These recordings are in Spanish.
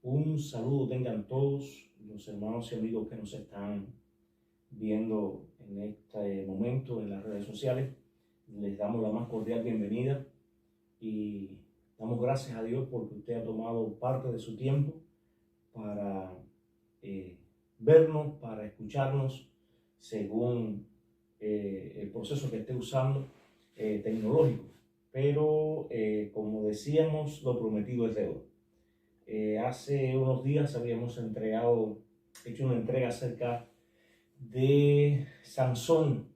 Un saludo tengan todos los hermanos y amigos que nos están viendo en este momento en las redes sociales. Les damos la más cordial bienvenida y damos gracias a Dios porque usted ha tomado parte de su tiempo para vernos, para escucharnos según el proceso que esté usando tecnológico. Pero como decíamos, lo prometido es deuda. Hace unos días habíamos hecho una entrega acerca de Sansón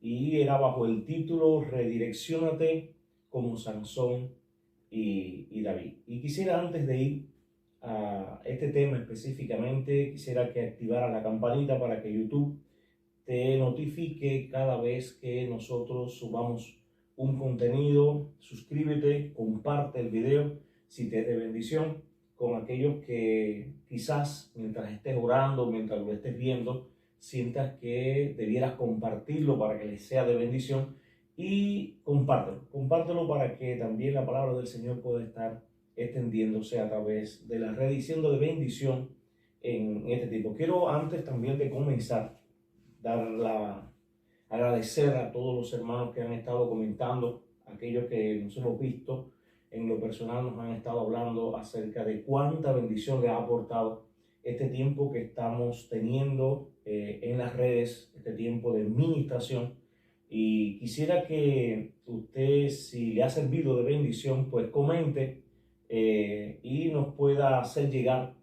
y era bajo el título Redirecciónate como Sansón y David. Y quisiera, antes de ir a este tema específicamente, quisiera que activara la campanita para que YouTube te notifique cada vez que nosotros subamos un contenido. Suscríbete, comparte el video si te es de bendición con aquellos que quizás mientras estés orando, mientras lo estés viendo, sientas que debieras compartirlo para que les sea de bendición, y compártelo para que también la palabra del Señor pueda estar extendiéndose a través de la red y siendo de bendición en este tiempo. Quiero, antes también de comenzar, agradecer a todos los hermanos que han estado comentando, aquellos que nos hemos visto en lo personal, nos han estado hablando acerca de cuánta bendición le ha aportado este tiempo que estamos teniendo en las redes, este tiempo de ministración. Y quisiera que usted, si le ha servido de bendición, pues comente y nos pueda hacer llegar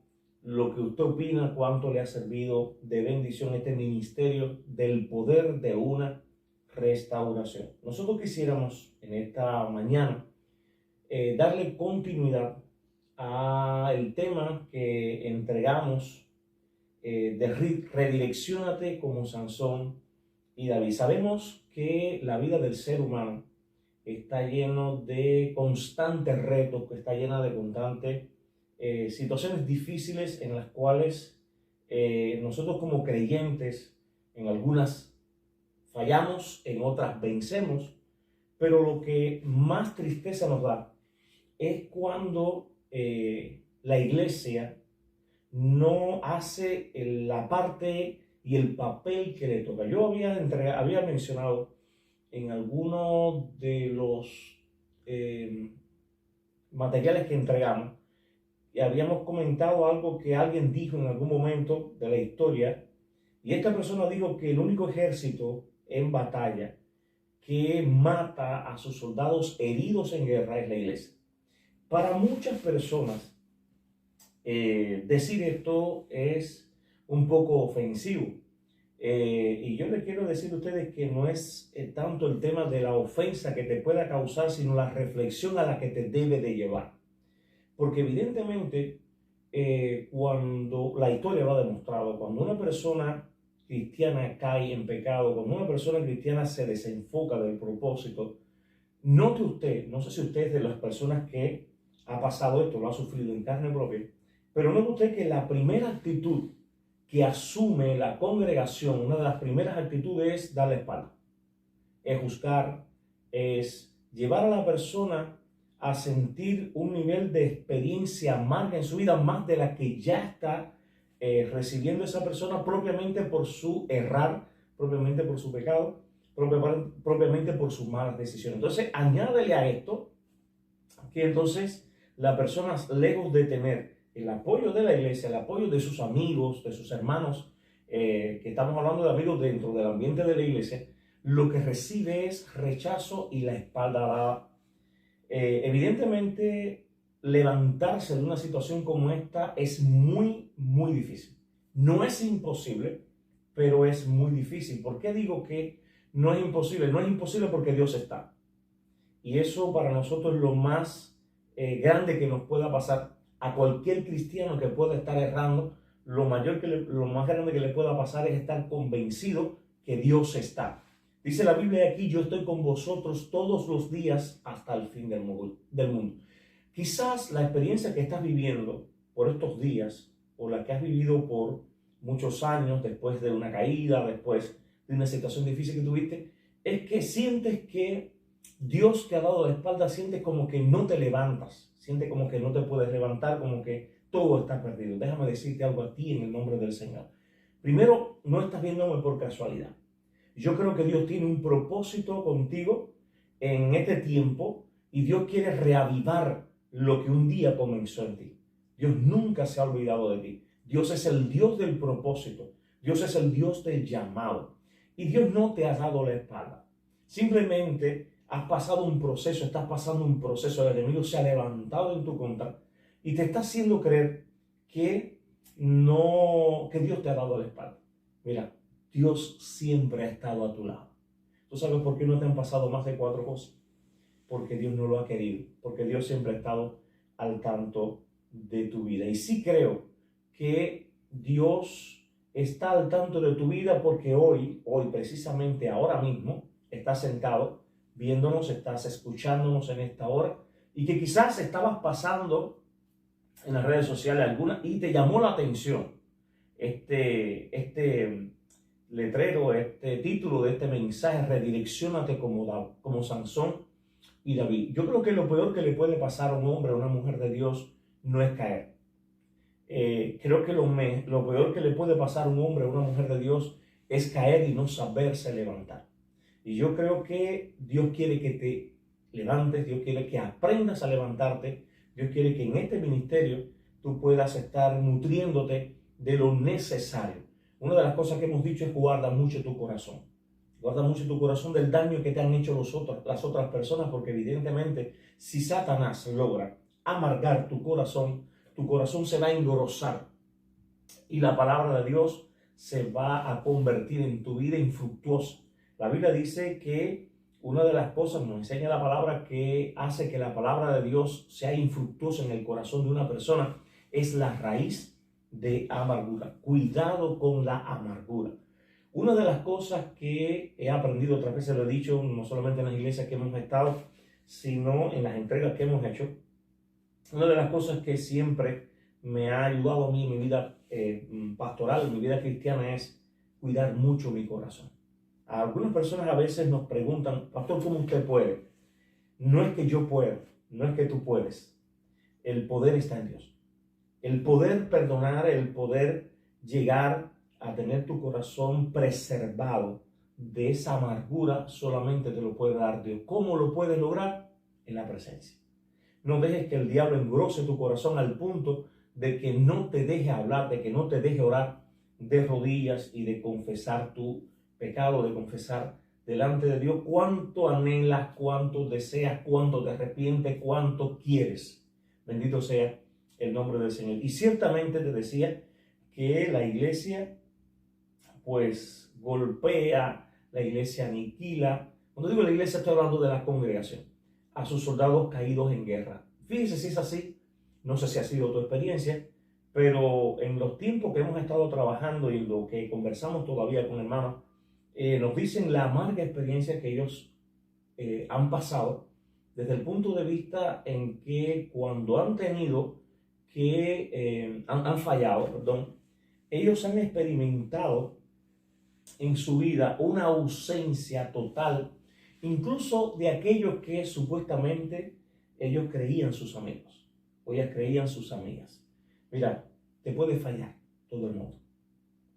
lo que usted opina, cuánto le ha servido de bendición este ministerio del poder de una restauración. Nosotros quisiéramos en esta mañana darle continuidad al tema que entregamos de redirecciónate como Sansón y David. Sabemos que la vida del ser humano está lleno de constantes retos, que está llena de constantes situaciones difíciles en las cuales nosotros como creyentes en algunas fallamos, en otras vencemos, pero lo que más tristeza nos da es cuando la iglesia no hace la parte y el papel que le toca. Yo había mencionado en algunos de los materiales que entregamos, y habíamos comentado algo que alguien dijo en algún momento de la historia, y esta persona dijo que el único ejército en batalla que mata a sus soldados heridos en guerra es la iglesia. Para muchas personas decir esto es un poco ofensivo, y yo les quiero decir a ustedes que no es tanto el tema de la ofensa que te pueda causar, sino la reflexión a la que te debe de llevar. Porque evidentemente cuando la historia lo ha demostrado, cuando una persona cristiana cae en pecado, cuando una persona cristiana se desenfoca del propósito, note usted, no sé si usted es de las personas que ha pasado esto, lo ha sufrido en carne propia, pero note usted que la primera actitud que asume la congregación, una de las primeras actitudes es dar la espalda, es juzgar, es llevar a la persona a sentir un nivel de experiencia amarga en su vida, más de la que ya está recibiendo esa persona propiamente por su errar, propiamente por su pecado, propiamente por sus malas decisiones. Entonces, añádele a esto que entonces la persona, lejos de tener el apoyo de la iglesia, el apoyo de sus amigos, de sus hermanos, que estamos hablando de amigos dentro del ambiente de la iglesia, lo que recibe es rechazo y la espalda dada. Evidentemente, levantarse de una situación como esta es muy, muy difícil. No es imposible, pero es muy difícil. ¿Por qué digo que no es imposible? No es imposible porque Dios está. Y eso para nosotros es lo más grande que nos pueda pasar a cualquier cristiano que pueda estar errando. Lo más grande que le pueda pasar es estar convencido que Dios está. Dice la Biblia aquí: yo estoy con vosotros todos los días hasta el fin del mundo. Quizás la experiencia que estás viviendo por estos días, o la que has vivido por muchos años, después de una caída, después de una situación difícil que tuviste, es que sientes que Dios te ha dado la espalda, sientes como que no te levantas, sientes como que no te puedes levantar, como que todo está perdido. Déjame decirte algo a ti en el nombre del Señor. Primero, no estás viéndome por casualidad. Yo creo que Dios tiene un propósito contigo en este tiempo y Dios quiere reavivar lo que un día comenzó en ti. Dios nunca se ha olvidado de ti. Dios es el Dios del propósito. Dios es el Dios del llamado. Y Dios no te ha dado la espalda. Simplemente has pasado un proceso, estás pasando un proceso. El enemigo se ha levantado en tu contra y te está haciendo creer que Dios te ha dado la espalda. Mira, Dios siempre ha estado a tu lado. ¿Tú sabes por qué no te han pasado más de 4 cosas? Porque Dios no lo ha querido. Porque Dios siempre ha estado al tanto de tu vida. Y sí creo que Dios está al tanto de tu vida porque hoy precisamente ahora mismo, estás sentado viéndonos, estás escuchándonos en esta hora y que quizás estabas pasando en las redes sociales alguna y te llamó la atención este letrero, este título de este mensaje: redirecciónate como Sansón y David. Yo creo que lo peor que le puede pasar a un hombre o a una mujer de Dios no es caer. Creo que lo peor que le puede pasar a un hombre o a una mujer de Dios es caer y no saberse levantar. Y yo creo que Dios quiere que te levantes, Dios quiere que aprendas a levantarte, Dios quiere que en este ministerio tú puedas estar nutriéndote de lo necesario. Una de las cosas que hemos dicho es: guarda mucho tu corazón. Guarda mucho tu corazón del daño que te han hecho las otras personas, porque evidentemente si Satanás logra amargar tu corazón se va a engrosar y la palabra de Dios se va a convertir en tu vida infructuosa. La Biblia dice que una de las cosas, nos enseña la palabra, que hace que la palabra de Dios sea infructuosa en el corazón de una persona es la raíz de amargura. Cuidado con la amargura. Una de las cosas que he aprendido, otras veces lo he dicho, no solamente en las iglesias que hemos estado, sino en las entregas que hemos hecho, una de las cosas que siempre me ha ayudado a mí en mi vida pastoral, en mi vida cristiana, es cuidar mucho mi corazón. A algunas personas a veces nos preguntan: pastor, ¿cómo usted puede? No es que yo pueda, no es que tú puedes. El poder está en Dios. El poder perdonar, el poder llegar a tener tu corazón preservado de esa amargura, solamente te lo puede dar Dios. ¿Cómo lo puedes lograr? En la presencia. No dejes que el diablo engrose tu corazón al punto de que no te deje hablar, de que no te deje orar de rodillas y de confesar tu pecado, de confesar delante de Dios cuánto anhelas, cuánto deseas, cuánto te arrepientes, cuánto quieres. Bendito sea el nombre del Señor. Y ciertamente te decía que la iglesia pues golpea, la iglesia aniquila. Cuando digo la iglesia estoy hablando de la congregación, a sus soldados caídos en guerra. Fíjese si es así, no sé si ha sido tu experiencia, pero en los tiempos que hemos estado trabajando y lo que conversamos todavía con hermanos, nos dicen la amarga experiencia que ellos han pasado desde el punto de vista en que cuando han tenido que, han fallado, perdón, ellos han experimentado en su vida una ausencia total, incluso de aquellos que supuestamente ellos creían sus amigos, o ellas creían sus amigas. Mira, te puede fallar todo el mundo,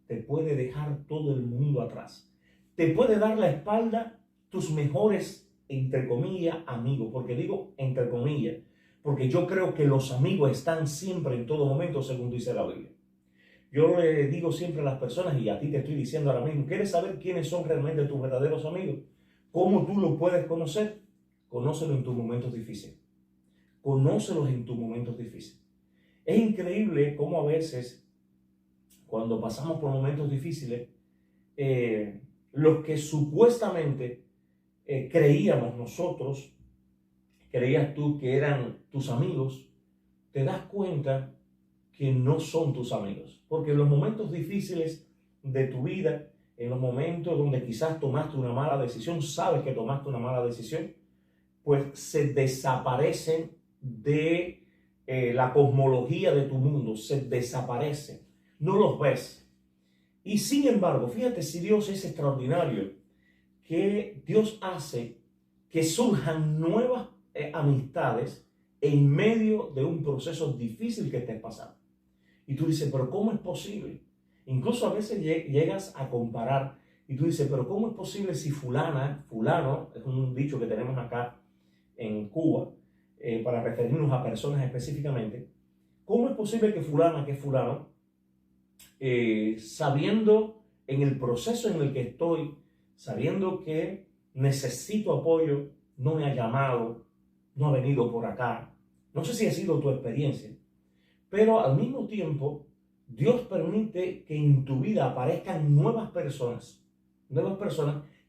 te puede dejar todo el mundo atrás, te puede dar la espalda tus mejores, entre comillas, amigos, porque digo entre comillas, porque yo creo que los amigos están siempre en todo momento, según dice la Biblia. Yo le digo siempre a las personas, y a ti te estoy diciendo ahora mismo: ¿quieres saber quiénes son realmente tus verdaderos amigos? ¿Cómo tú los puedes conocer? Conócelos en tus momentos difíciles. Conócelos en tus momentos difíciles. Es increíble cómo a veces, cuando pasamos por momentos difíciles, los que supuestamente creíamos nosotros, creías tú que eran tus amigos, te das cuenta que no son tus amigos. Porque en los momentos difíciles de tu vida, en los momentos donde quizás tomaste una mala decisión, sabes que tomaste una mala decisión, pues se desaparecen de la cosmología de tu mundo, se desaparecen, no los ves. Y sin embargo, fíjate si Dios es extraordinario, que Dios hace que surjan nuevas amistades en medio de un proceso difícil que estés pasando. Y tú dices, pero ¿cómo es posible? Incluso a veces llegas a comparar y tú dices, pero ¿cómo es posible si fulano, es un dicho que tenemos acá en Cuba, para referirnos a personas específicamente, ¿cómo es posible que fulano, sabiendo en el proceso en el que estoy, sabiendo que necesito apoyo, no me ha llamado, no ha venido por acá? No sé si ha sido tu experiencia, pero al mismo tiempo, Dios permite que en tu vida aparezcan nuevas personas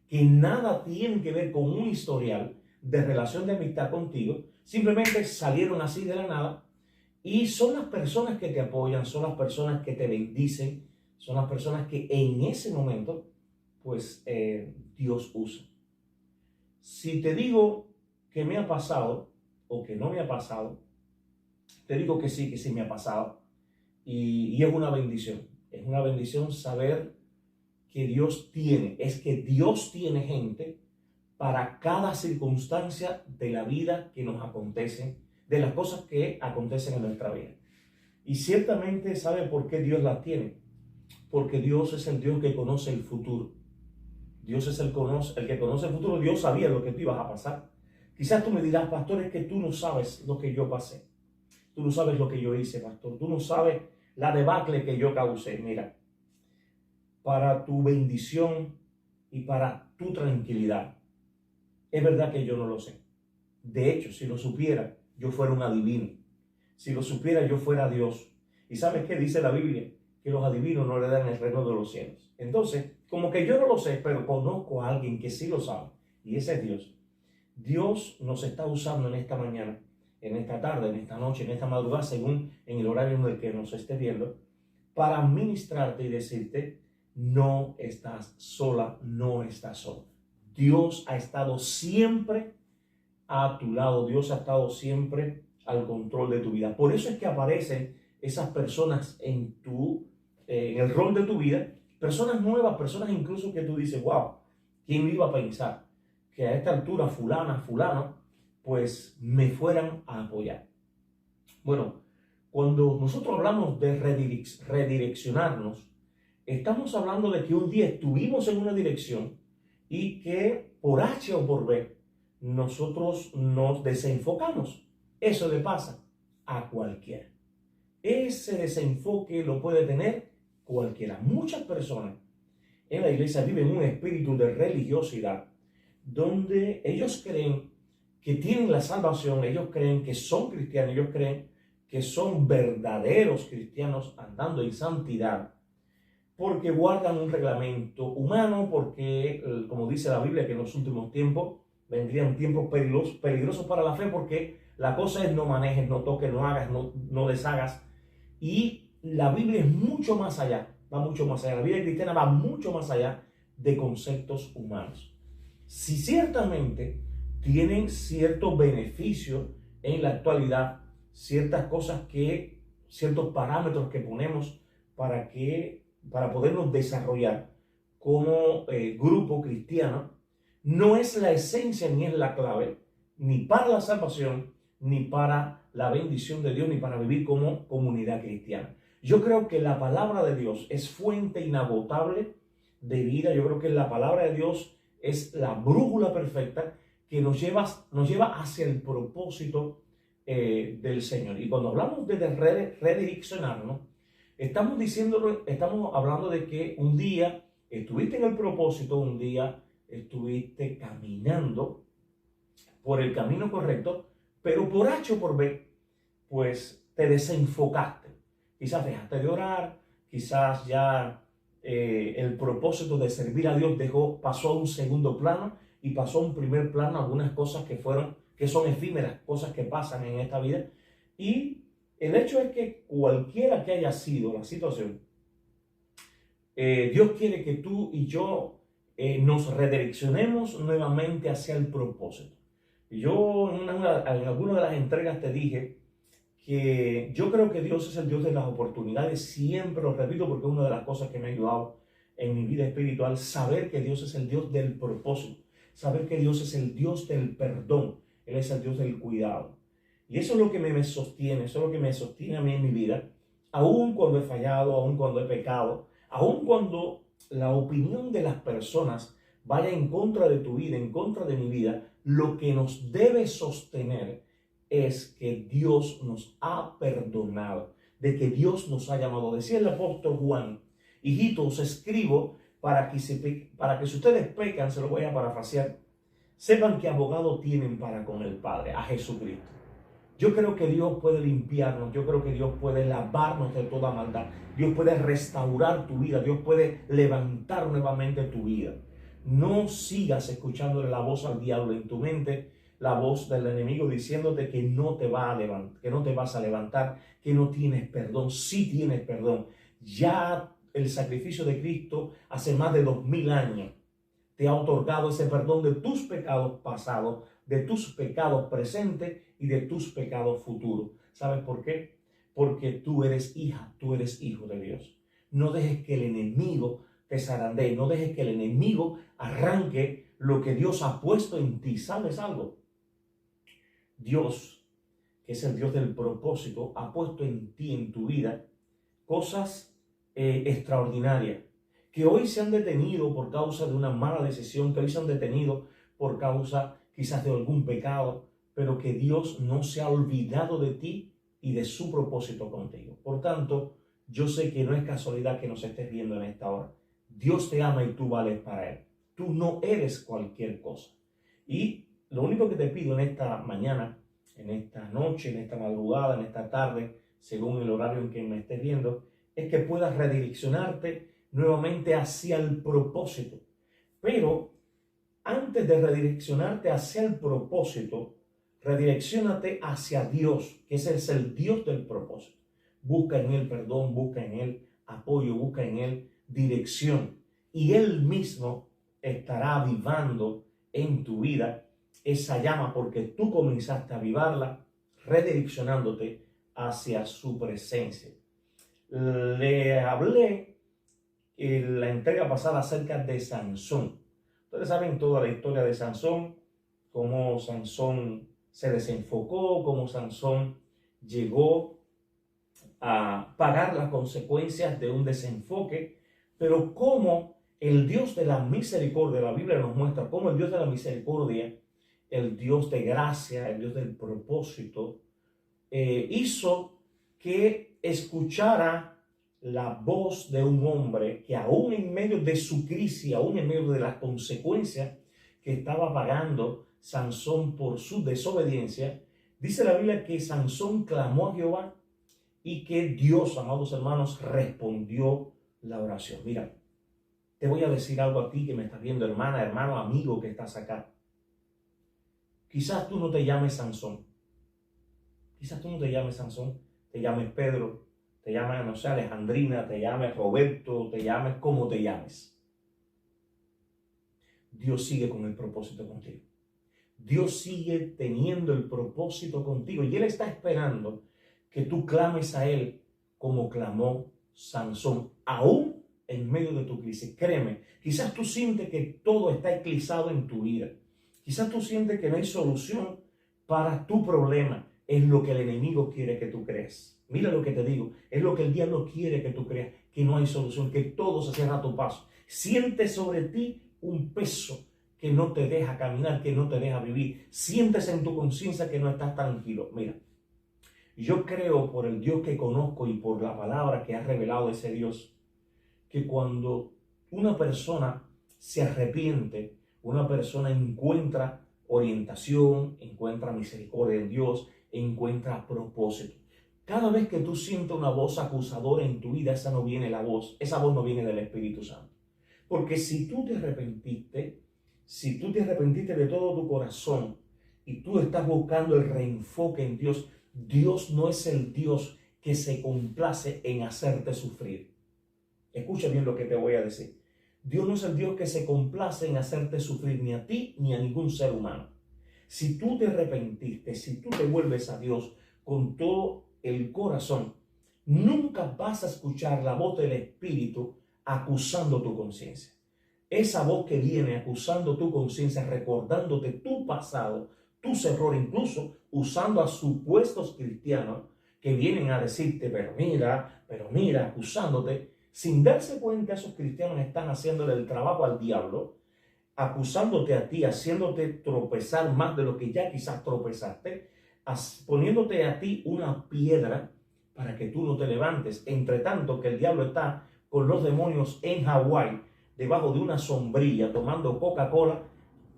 que nada tienen que ver con un historial de relación de amistad contigo, simplemente salieron así de la nada y son las personas que te apoyan, son las personas que te bendicen, son las personas que en ese momento, pues Dios usa. Si te digo que me ha pasado o que no me ha pasado, te digo que sí me ha pasado y es una bendición. Es una bendición saber que Dios tiene gente para cada circunstancia de la vida que nos acontece, de las cosas que acontecen en nuestra vida. Y ciertamente sabe por qué Dios las tiene. Porque Dios es el Dios que conoce el futuro. Dios es el que conoce el futuro. Dios sabía lo que tú ibas a pasar. Quizás tú me dirás, pastor, es que tú no sabes lo que yo pasé. Tú no sabes lo que yo hice, pastor. Tú no sabes la debacle que yo causé. Mira, para tu bendición y para tu tranquilidad, es verdad que yo no lo sé. De hecho, si lo supiera, yo fuera un adivino. Si lo supiera, yo fuera Dios. ¿Y sabes qué dice la Biblia? Que los adivinos no le dan el reino de los cielos. Entonces, como que yo no lo sé, pero conozco a alguien que sí lo sabe. Y ese es Dios. Dios nos está usando en esta mañana, en esta tarde, en esta noche, en esta madrugada, según en el horario en el que nos esté viendo, para ministrarte y decirte, no estás sola, no estás solo. Dios ha estado siempre a tu lado. Dios ha estado siempre al control de tu vida. Por eso es que aparecen esas personas en el rol de tu vida, personas nuevas, personas incluso que tú dices, wow, ¿quién me iba a pensar que a esta altura fulano, pues me fueran a apoyar? Bueno, cuando nosotros hablamos de redireccionarnos, estamos hablando de que un día estuvimos en una dirección y que por H o por B nosotros nos desenfocamos. Eso le pasa a cualquiera. Ese desenfoque lo puede tener cualquiera. Muchas personas en la iglesia viven un espíritu de religiosidad donde ellos creen que tienen la salvación, ellos creen que son cristianos, ellos creen que son verdaderos cristianos andando en santidad, porque guardan un reglamento humano, porque, como dice la Biblia, que en los últimos tiempos vendrían tiempos peligrosos para la fe, porque la cosa es no manejes, no toques, no hagas, no deshagas. Y la Biblia es mucho más allá, va mucho más allá. La Biblia cristiana va mucho más allá de conceptos humanos. Si ciertamente tienen ciertos beneficios en la actualidad, ciertas cosas ciertos parámetros que ponemos para podernos desarrollar como grupo cristiano, no es la esencia ni es la clave, ni para la salvación, ni para la bendición de Dios, ni para vivir como comunidad cristiana. Yo creo que la palabra de Dios es fuente inagotable de vida. Yo creo que la palabra de Dios es la brújula perfecta que nos lleva hacia el propósito del Señor. Y cuando hablamos de redireccionarnos, estamos hablando de que un día estuviste en el propósito, un día estuviste caminando por el camino correcto, pero por H o por B, pues te desenfocaste. Quizás dejaste de orar, quizás ya el propósito de servir a Dios pasó a un segundo plano y pasó a un primer plano algunas cosas que son efímeras, cosas que pasan en esta vida. Y el hecho es que cualquiera que haya sido la situación, Dios quiere que tú y yo nos redireccionemos nuevamente hacia el propósito. Yo en alguna de las entregas te dije que yo creo que Dios es el Dios de las oportunidades. Siempre lo repito porque es una de las cosas que me ha ayudado en mi vida espiritual, saber que Dios es el Dios del propósito, saber que Dios es el Dios del perdón, Él es el Dios del cuidado. Y eso es lo que me sostiene, eso es lo que me sostiene a mí en mi vida, aun cuando he fallado, aun cuando he pecado, aun cuando la opinión de las personas vaya en contra de tu vida, en contra de mi vida, lo que nos debe sostener es que Dios nos ha perdonado, de que Dios nos ha llamado. Decía el apóstol Juan: hijitos, escribo para que si ustedes pecan, se lo voy a parafrasear, sepan que abogado tienen para con el Padre, a Jesucristo. Yo creo que Dios puede limpiarnos, yo creo que Dios puede lavarnos de toda maldad, Dios puede restaurar tu vida, Dios puede levantar nuevamente tu vida. No sigas escuchándole la voz al diablo en tu mente, la voz del enemigo diciéndote que no te va a levantar, que no te vas a levantar, que no tienes perdón. Sí tienes perdón. Ya el sacrificio de Cristo hace más de 2000 años te ha otorgado ese perdón de tus pecados pasados, de tus pecados presentes y de tus pecados futuros. ¿Sabes por qué? Porque tú eres hija, tú eres hijo de Dios. No dejes que el enemigo te zarandee, no dejes que el enemigo arranque lo que Dios ha puesto en ti. ¿Sabes algo? Dios, que es el Dios del propósito, ha puesto en ti, en tu vida, cosas extraordinarias, que hoy se han detenido por causa de una mala decisión, que hoy se han detenido por causa quizás de algún pecado, pero que Dios no se ha olvidado de ti y de su propósito contigo. Por tanto, yo sé que no es casualidad que nos estés viendo en esta hora. Dios te ama y tú vales para Él. Tú no eres cualquier cosa. Y lo único que te pido en esta mañana, en esta noche, en esta madrugada, en esta tarde, según el horario en que me estés viendo, es que puedas redireccionarte nuevamente hacia el propósito. Pero antes de redireccionarte hacia el propósito, redirecciónate hacia Dios, que ese es el Dios del propósito. Busca en Él perdón, busca en Él apoyo, busca en Él dirección. Y Él mismo estará avivando en tu vida esa llama, porque tú comenzaste a avivarla, redireccionándote hacia su presencia. Le hablé en la entrega pasada acerca de Sansón. Ustedes saben toda la historia de Sansón, cómo Sansón se desenfocó, cómo Sansón llegó a pagar las consecuencias de un desenfoque, pero cómo el Dios de la misericordia, la Biblia nos muestra cómo el Dios de la misericordia, el Dios de gracia, el Dios del propósito, hizo que escuchara la voz de un hombre que aún en medio de su crisis, aún en medio de las consecuencias que estaba pagando Sansón por su desobediencia, dice la Biblia que Sansón clamó a Jehová y que Dios, amados hermanos, respondió la oración. Mira, te voy a decir algo a ti que me estás viendo, hermana, hermano, amigo que estás acá. Quizás tú no te llames Sansón. Quizás tú no te llames Sansón, te llames Pedro, te llames, no sé, Alejandrina, te llames Roberto, te llames como te llames. Dios sigue con el propósito contigo. Dios sigue teniendo el propósito contigo y Él está esperando que tú clames a Él como clamó Sansón, aún en medio de tu crisis. Créeme, quizás tú sientes que todo está eclipsado en tu vida. Quizás tú sientes que no hay solución para tu problema. Es lo que el enemigo quiere que tú creas. Mira lo que te digo, es lo que el diablo quiere que tú creas, que no hay solución, que todo se cierra a tu paso. Sientes sobre ti un peso que no te deja caminar, que no te deja vivir. Sientes en tu conciencia que no estás tranquilo. Mira, yo creo por el Dios que conozco y por la palabra que ha revelado ese Dios, que cuando una persona se arrepiente, una persona encuentra orientación, encuentra misericordia en Dios, encuentra propósito. Cada vez que tú sientes una voz acusadora en tu vida, esa voz no viene del Espíritu Santo. Porque si tú te arrepentiste de todo tu corazón y tú estás buscando el reenfoque en Dios, Dios no es el Dios que se complace en hacerte sufrir. Escucha bien lo que te voy a decir. Dios no es el Dios que se complace en hacerte sufrir ni a ti ni a ningún ser humano. Si tú te arrepentiste, si tú te vuelves a Dios con todo el corazón, nunca vas a escuchar la voz del Espíritu acusando tu conciencia. Esa voz que viene acusando tu conciencia, recordándote tu pasado, tus errores, incluso usando a supuestos cristianos que vienen a decirte, pero mira, acusándote, sin darse cuenta esos cristianos están haciéndole el trabajo al diablo, acusándote a ti, haciéndote tropezar más de lo que ya quizás tropezaste, poniéndote a ti una piedra para que tú no te levantes. Entre tanto que el diablo está con los demonios en Hawái, debajo de una sombrilla, tomando Coca-Cola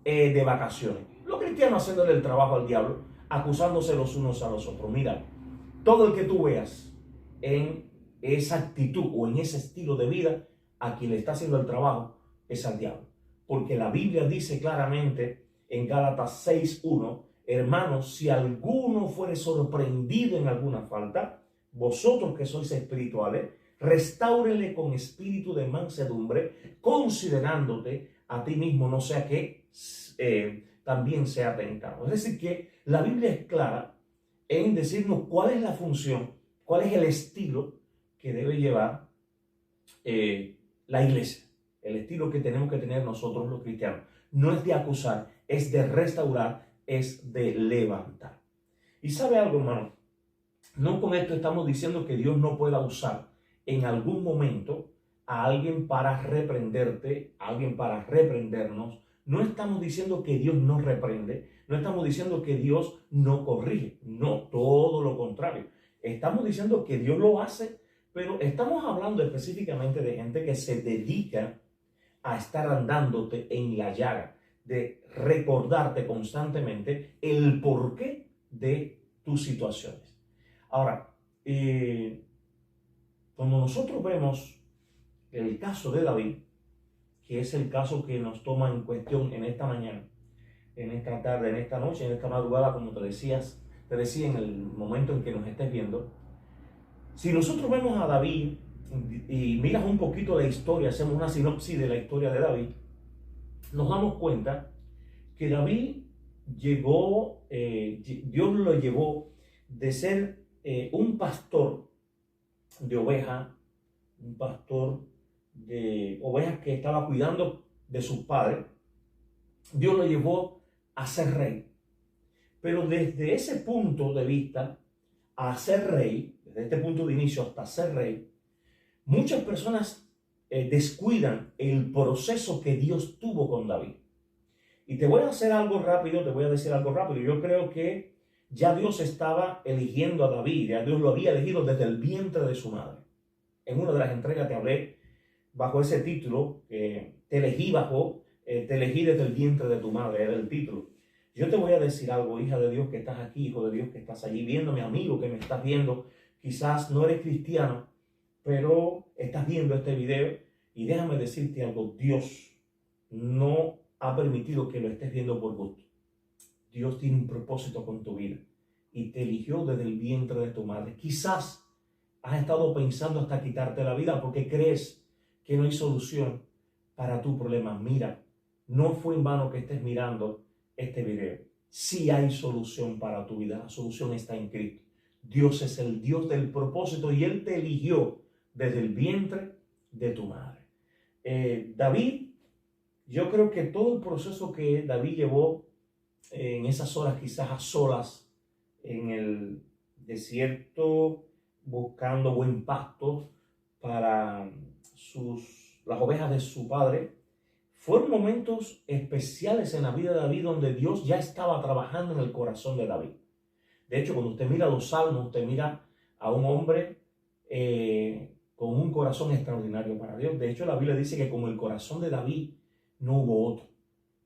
de vacaciones. Los cristianos haciéndole el trabajo al diablo, acusándose los unos a los otros. Mira, todo el que tú veas en esa actitud o en ese estilo de vida, a quien le está haciendo el trabajo es al diablo. Porque la Biblia dice claramente en Gálatas 6:1, hermanos, si alguno fuere sorprendido en alguna falta, vosotros que sois espirituales, restáurele con espíritu de mansedumbre, considerándote a ti mismo, no sea que también sea tentado. Es decir, que la Biblia es clara en decirnos cuál es la función, cuál es el estilo que debe llevar la iglesia, el estilo que tenemos que tener nosotros los cristianos. No es de acusar, es de restaurar, es de levantar. Y sabe algo, hermano, no con esto estamos diciendo que Dios no pueda usar en algún momento a alguien para reprenderte, a alguien para reprendernos. No estamos diciendo que Dios no reprende, no estamos diciendo que Dios no corrige, no, todo lo contrario. Estamos diciendo que Dios lo hace, pero estamos hablando específicamente de gente que se dedica a estar andándote en la llaga, de recordarte constantemente el porqué de tus situaciones. Ahora, cuando nosotros vemos el caso de David, que es el caso que nos toma en cuestión en esta mañana, en esta tarde, en esta noche, en esta madrugada, como te decía en el momento en que nos estés viendo, si nosotros vemos a David y miras un poquito de historia, hacemos una sinopsis de la historia de David, nos damos cuenta que David llegó, Dios lo llevó de ser un pastor de ovejas, un pastor de ovejas que estaba cuidando de sus padres. Dios lo llevó a ser rey. Pero desde ese punto de vista, a ser rey, desde este punto de inicio hasta ser rey, muchas personas descuidan el proceso que Dios tuvo con David. Y te voy a hacer algo rápido, te voy a decir algo rápido. Yo creo que ya Dios estaba eligiendo a David, ya Dios lo había elegido desde el vientre de su madre. En una de las entregas te hablé bajo ese título, te elegí te elegí desde el vientre de tu madre, era el título. Yo te voy a decir algo, hija de Dios que estás aquí, hijo de Dios que estás allí viéndome, amigo que me estás viendo. Quizás no eres cristiano, pero estás viendo este video y déjame decirte algo, Dios no ha permitido que lo estés viendo por gusto. Dios tiene un propósito con tu vida y te eligió desde el vientre de tu madre. Quizás has estado pensando hasta quitarte la vida porque crees que no hay solución para tu problema. Mira, no fue en vano que estés mirando este video. Sí hay solución para tu vida. La solución está en Cristo. Dios es el Dios del propósito y Él te eligió desde el vientre de tu madre. David, yo creo que todo el proceso que David llevó en esas horas, quizás a solas, en el desierto, buscando buen pasto para las ovejas de su padre, fueron momentos especiales en la vida de David donde Dios ya estaba trabajando en el corazón de David. De hecho, cuando usted mira los salmos, usted mira a un hombre con un corazón extraordinario para Dios. De hecho, la Biblia dice que como el corazón de David no hubo otro.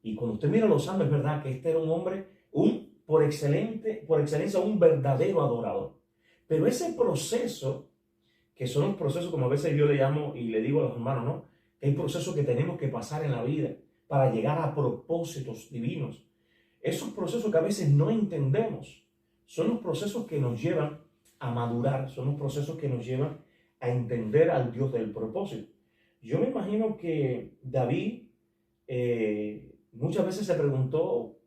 Y cuando usted mira los salmos, es verdad que este era un hombre, por excelencia, un verdadero adorador. Pero ese proceso, que son los procesos como a veces yo le llamo y le digo a los hermanos, ¿no? Hay procesos que tenemos que pasar en la vida para llegar a propósitos divinos. Esos procesos que a veces no entendemos son los procesos que nos llevan a madurar, son los procesos que nos llevan a entender al Dios del propósito. Yo me imagino que David muchas veces se preguntó,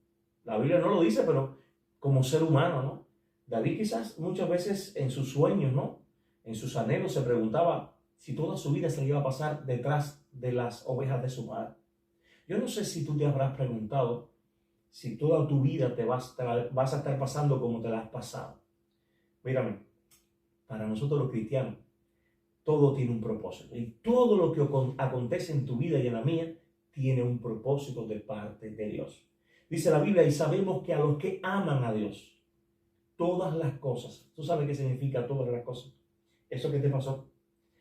la Biblia no lo dice, pero como ser humano, ¿no? David quizás muchas veces en sus sueños, ¿no? En sus anhelos se preguntaba si toda su vida se le iba a pasar detrás de las ovejas de su padre. Yo no sé si tú te habrás preguntado si toda tu vida te vas a estar pasando como te la has pasado. Mírame, para nosotros los cristianos, todo tiene un propósito. Y todo lo que acontece en tu vida y en la mía tiene un propósito de parte de Dios. Dice la Biblia, y sabemos que a los que aman a Dios, todas las cosas. ¿Tú sabes qué significa todas las cosas? ¿Eso que te pasó?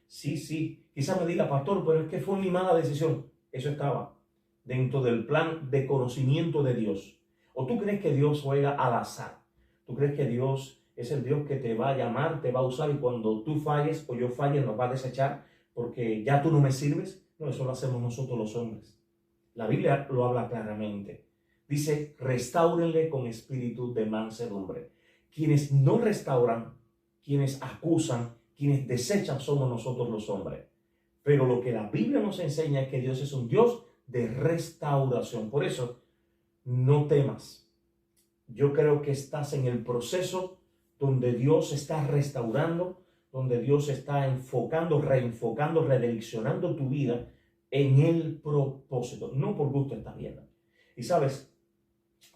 Sí. Quizás me diga, pastor, pero es que fue mi mala decisión. Eso estaba dentro del plan de conocimiento de Dios. ¿O tú crees que Dios juega al azar? ¿Tú crees que Dios es el Dios que te va a llamar, te va a usar y cuando tú falles o yo falle nos va a desechar porque ya tú no me sirves? No, eso lo hacemos nosotros los hombres. La Biblia lo habla claramente. Dice, restáurenle con espíritu de mansedumbre. Quienes no restauran, quienes acusan, quienes desechan somos nosotros los hombres. Pero lo que la Biblia nos enseña es que Dios es un Dios de restauración. Por eso, no temas. Yo creo que estás en el proceso donde Dios está restaurando, donde Dios está enfocando, reenfocando, redireccionando tu vida en el propósito. No por gusto estás viendo. Y sabes,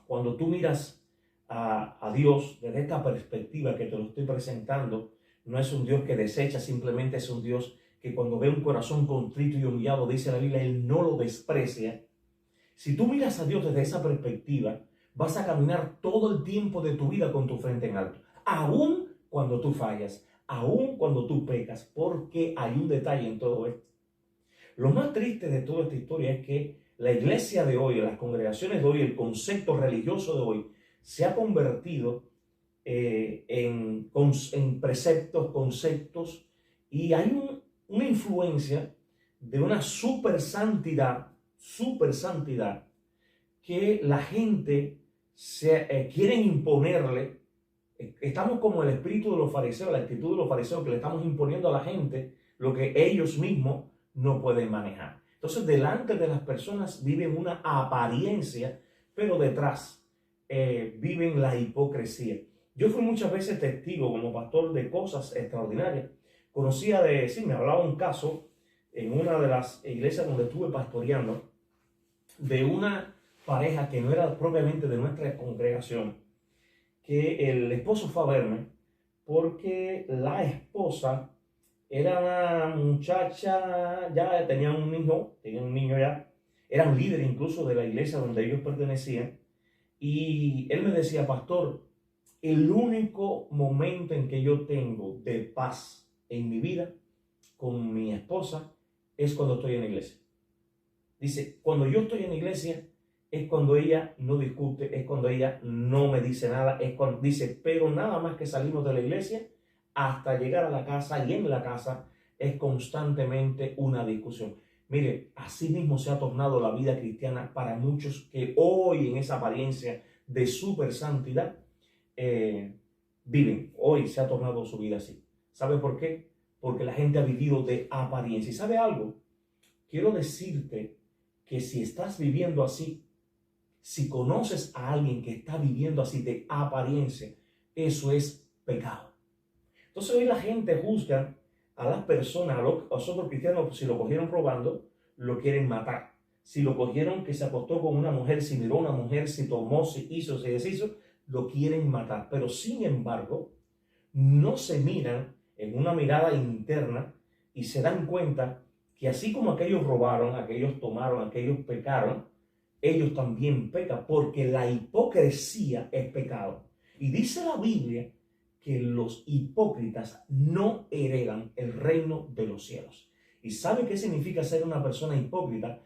cuando tú miras a Dios desde esta perspectiva que te lo estoy presentando, no es un Dios que desecha, simplemente es un Dios que cuando ve un corazón contrito y humillado, dice la Biblia, Él no lo desprecia. Si tú miras a Dios desde esa perspectiva, vas a caminar todo el tiempo de tu vida con tu frente en alto, aun cuando tú fallas, aun cuando tú pecas, porque hay un detalle en todo esto. Lo más triste de toda esta historia es que la iglesia de hoy, las congregaciones de hoy, el concepto religioso de hoy, se ha convertido en preceptos, conceptos, y hay una influencia de una super santidad, que la gente quieren imponerle. Estamos como el espíritu de los fariseos, la actitud de los fariseos, que le estamos imponiendo a la gente lo que ellos mismos no pueden manejar. Entonces, delante de las personas viven una apariencia, pero detrás viven la hipocresía. Yo fui muchas veces testigo como pastor de cosas extraordinarias. Me hablaba un caso en una de las iglesias donde estuve pastoreando, de una pareja que no era propiamente de nuestra congregación, que el esposo fue a verme porque la esposa era una muchacha, ya tenía un niño ya, eran líderes incluso de la iglesia donde ellos pertenecían, y él me decía, pastor, el único momento en que yo tengo de paz en mi vida con mi esposa es cuando estoy en la iglesia. Dice, cuando yo estoy en la iglesia es cuando ella no discute, es cuando ella no me dice nada, es cuando dice, pero nada más que salimos de la iglesia hasta llegar a la casa, y en la casa es constantemente una discusión. Mire, así mismo se ha tornado la vida cristiana para muchos que hoy en esa apariencia de super santidad viven. Hoy se ha tornado su vida así. ¿Sabe por qué? Porque la gente ha vivido de apariencia. ¿Y sabe algo? Quiero decirte que si estás viviendo así, si conoces a alguien que está viviendo así de apariencia, eso es pecado. Entonces hoy la gente juzga a las personas, a los otros cristianos, si lo cogieron robando, lo quieren matar. Si lo cogieron que se acostó con una mujer, si miró a una mujer, si tomó, si hizo, si deshizo, lo quieren matar. Pero sin embargo, no se miran en una mirada interna y se dan cuenta que así como aquellos robaron, aquellos tomaron, aquellos pecaron, ellos también pecan, porque la hipocresía es pecado. Y dice la Biblia que los hipócritas no heredan el reino de los cielos. ¿Y sabe qué significa ser una persona hipócrita?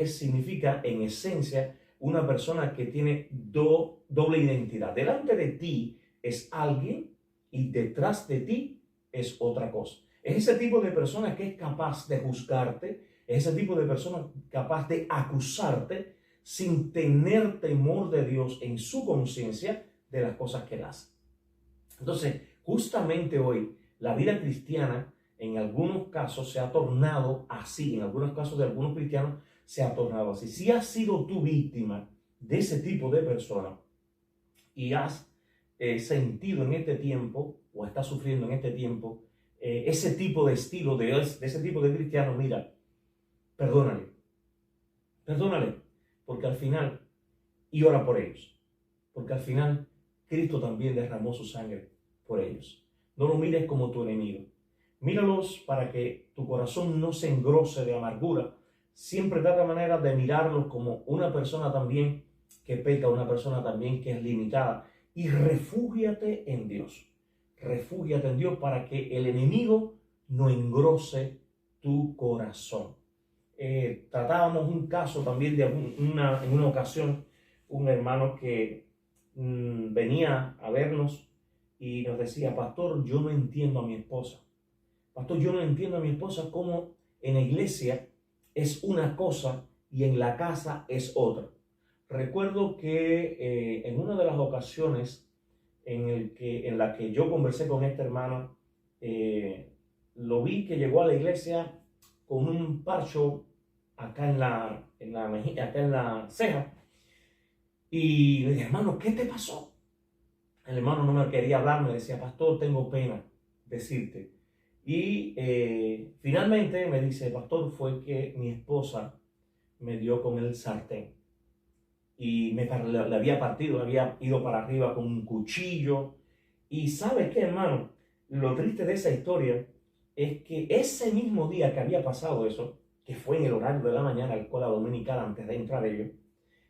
Significa en esencia una persona que tiene doble identidad. Delante de ti es alguien y detrás de ti es otra cosa. Es ese tipo de persona que es capaz de juzgarte, es ese tipo de persona capaz de acusarte sin tener temor de Dios en su conciencia de las cosas que él hace. Entonces, justamente hoy, la vida cristiana en algunos casos se ha tornado así, en algunos casos de algunos cristianos se ha tornado así. Si has sido tú víctima de ese tipo de persona y has sentido en este tiempo, o estás sufriendo en este tiempo, ese tipo de estilo, de ese tipo de cristiano, mira, perdónale, porque al final, y ora por ellos, porque al final Cristo también derramó su sangre por ellos. No lo mires como tu enemigo. Míralos para que tu corazón no se engrose de amargura. Siempre trata manera de mirarlos como una persona también que peca, una persona también que es limitada. Y refúgiate en Dios. Refúgiate en Dios para que el enemigo no engrose tu corazón. Tratábamos un caso también de en una ocasión, un hermano que venía a vernos y nos decía: pastor, yo no entiendo a mi esposa. Pastor, yo no entiendo a mi esposa cómo en la iglesia es una cosa y en la casa es otra. Recuerdo que en una de las ocasiones en la que yo conversé con este hermano, lo vi que llegó a la iglesia con un parcho acá acá en la ceja, y le dije: hermano, ¿qué te pasó? El hermano no me quería hablar, me decía: pastor, tengo pena decirte. Y finalmente me dice: pastor, fue que mi esposa me dio con el sartén y le había partido, había ido para arriba con un cuchillo. Y ¿sabes qué, hermano? Lo triste de esa historia es que ese mismo día que había pasado eso, que fue en el horario de la mañana, escuela dominical, antes de entrar ellos,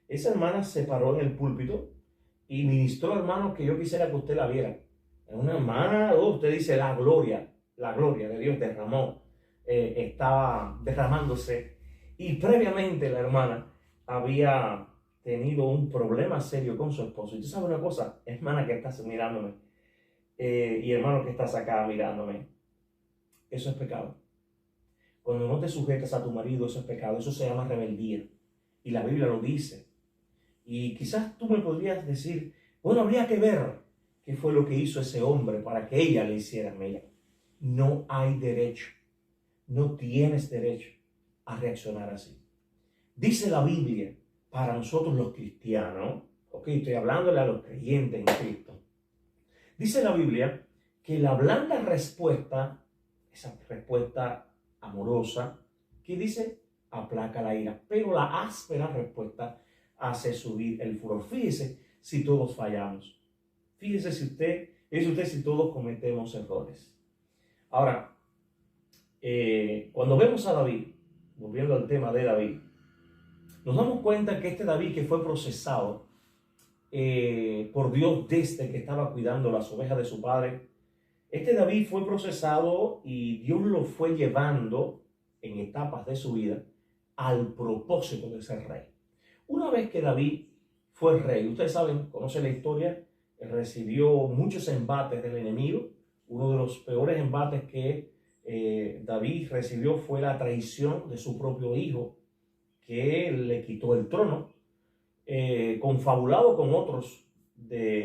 esa hermana se paró en el púlpito y ministró, hermano, que yo quisiera que usted la viera. Una hermana, usted dice, la gloria de Dios derramó, estaba derramándose. Y previamente la hermana había tenido un problema serio con su esposo. Y tú sabes una cosa, hermana que estás mirándome, y hermano que estás acá mirándome, eso es pecado. Cuando no te sujetas a tu marido, eso es pecado. Eso se llama rebeldía. Y la Biblia lo dice. Y quizás tú me podrías decir: bueno, habría que ver qué fue lo que hizo ese hombre para que ella le hiciera. Mira, no hay derecho, no tienes derecho a reaccionar así. Dice la Biblia, para nosotros los cristianos, estoy hablándole a los creyentes en Cristo. Dice la Biblia que la blanda respuesta, esa respuesta amorosa, que dice, aplaca la ira, pero la áspera respuesta hace subir el furor. Fíjese si todos fallamos. Fíjese si todos cometemos errores. Ahora, cuando vemos a David, volviendo al tema de David, nos damos cuenta que este David, que fue procesado por Dios desde que estaba cuidando las ovejas de su padre, este David fue procesado y Dios lo fue llevando en etapas de su vida al propósito de ser rey. Una vez que David fue rey, ustedes saben, conocen la historia, recibió muchos embates del enemigo. Uno de los peores embates que David recibió fue la traición de su propio hijo, que le quitó el trono, confabulado con otros,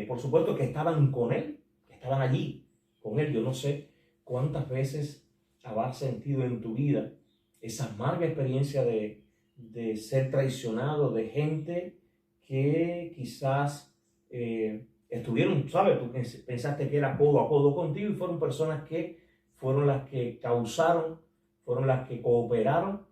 por supuesto, que estaban con él, que estaban allí con él. Yo no sé cuántas veces habrás sentido en tu vida esa amarga experiencia de ser traicionado de gente que quizás estuvieron, ¿sabes? Tú pensaste que era codo a codo contigo y fueron personas que fueron las que causaron, fueron las que cooperaron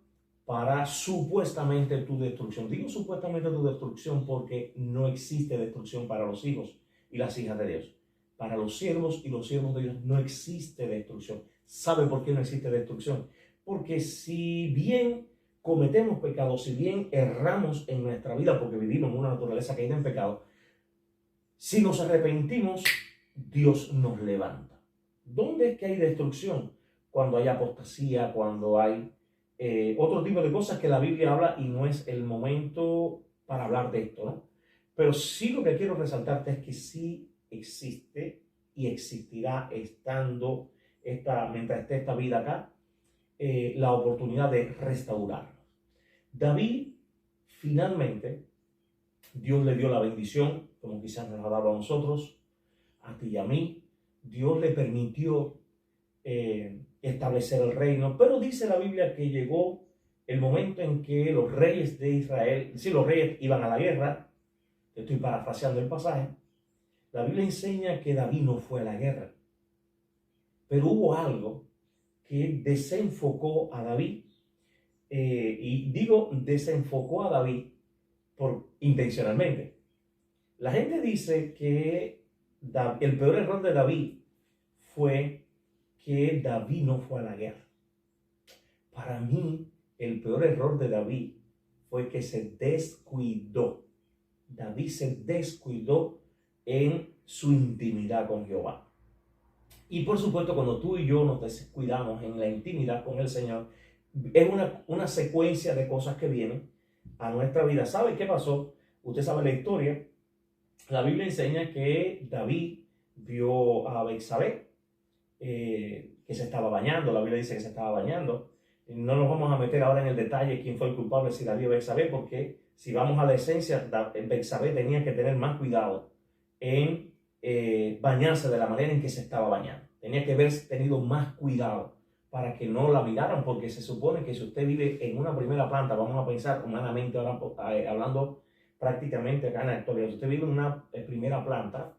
para supuestamente tu destrucción. Digo supuestamente tu destrucción porque no existe destrucción para los hijos y las hijas de Dios. Para los siervos y los siervos de Dios no existe destrucción. ¿Sabe por qué no existe destrucción? Porque si bien cometemos pecados, si bien erramos en nuestra vida porque vivimos en una naturaleza caída en pecado, si nos arrepentimos, Dios nos levanta. ¿Dónde es que hay destrucción? Cuando hay apostasía, cuando hay otro tipo de cosas que la Biblia habla, y no es el momento para hablar de esto, ¿no? Pero sí lo que quiero resaltarte es que sí existe y existirá mientras esté esta vida acá, la oportunidad de restaurarnos. David, finalmente, Dios le dio la bendición, como quizás nos ha dado a nosotros, a ti y a mí. Dios le permitió establecer el reino, pero dice la Biblia que llegó el momento en que los reyes de Israel, si los reyes iban a la guerra, estoy parafraseando el pasaje, la Biblia enseña que David no fue a la guerra, pero hubo algo que desenfocó a David, y digo desenfocó a David intencionalmente. La gente dice que el peor error de David fue que David no fue a la guerra. Para mí, el peor error de David fue que se descuidó. David se descuidó en su intimidad con Jehová. Y por supuesto, cuando tú y yo nos descuidamos en la intimidad con el Señor, es una secuencia de cosas que vienen a nuestra vida. ¿Sabe qué pasó? Usted sabe la historia. La Biblia enseña que David vio a Betsabé, que se estaba bañando. La Biblia dice que se estaba bañando. No nos vamos a meter ahora en el detalle quién fue el culpable, si David o Betsabé, porque si vamos a la esencia, Betsabé tenía que tener más cuidado en bañarse de la manera en que se estaba bañando. Tenía que haber tenido más cuidado para que no la miraran, porque se supone que si usted vive en una primera planta, vamos a pensar humanamente ahora, hablando prácticamente acá en la actualidad, si usted vive en una primera planta,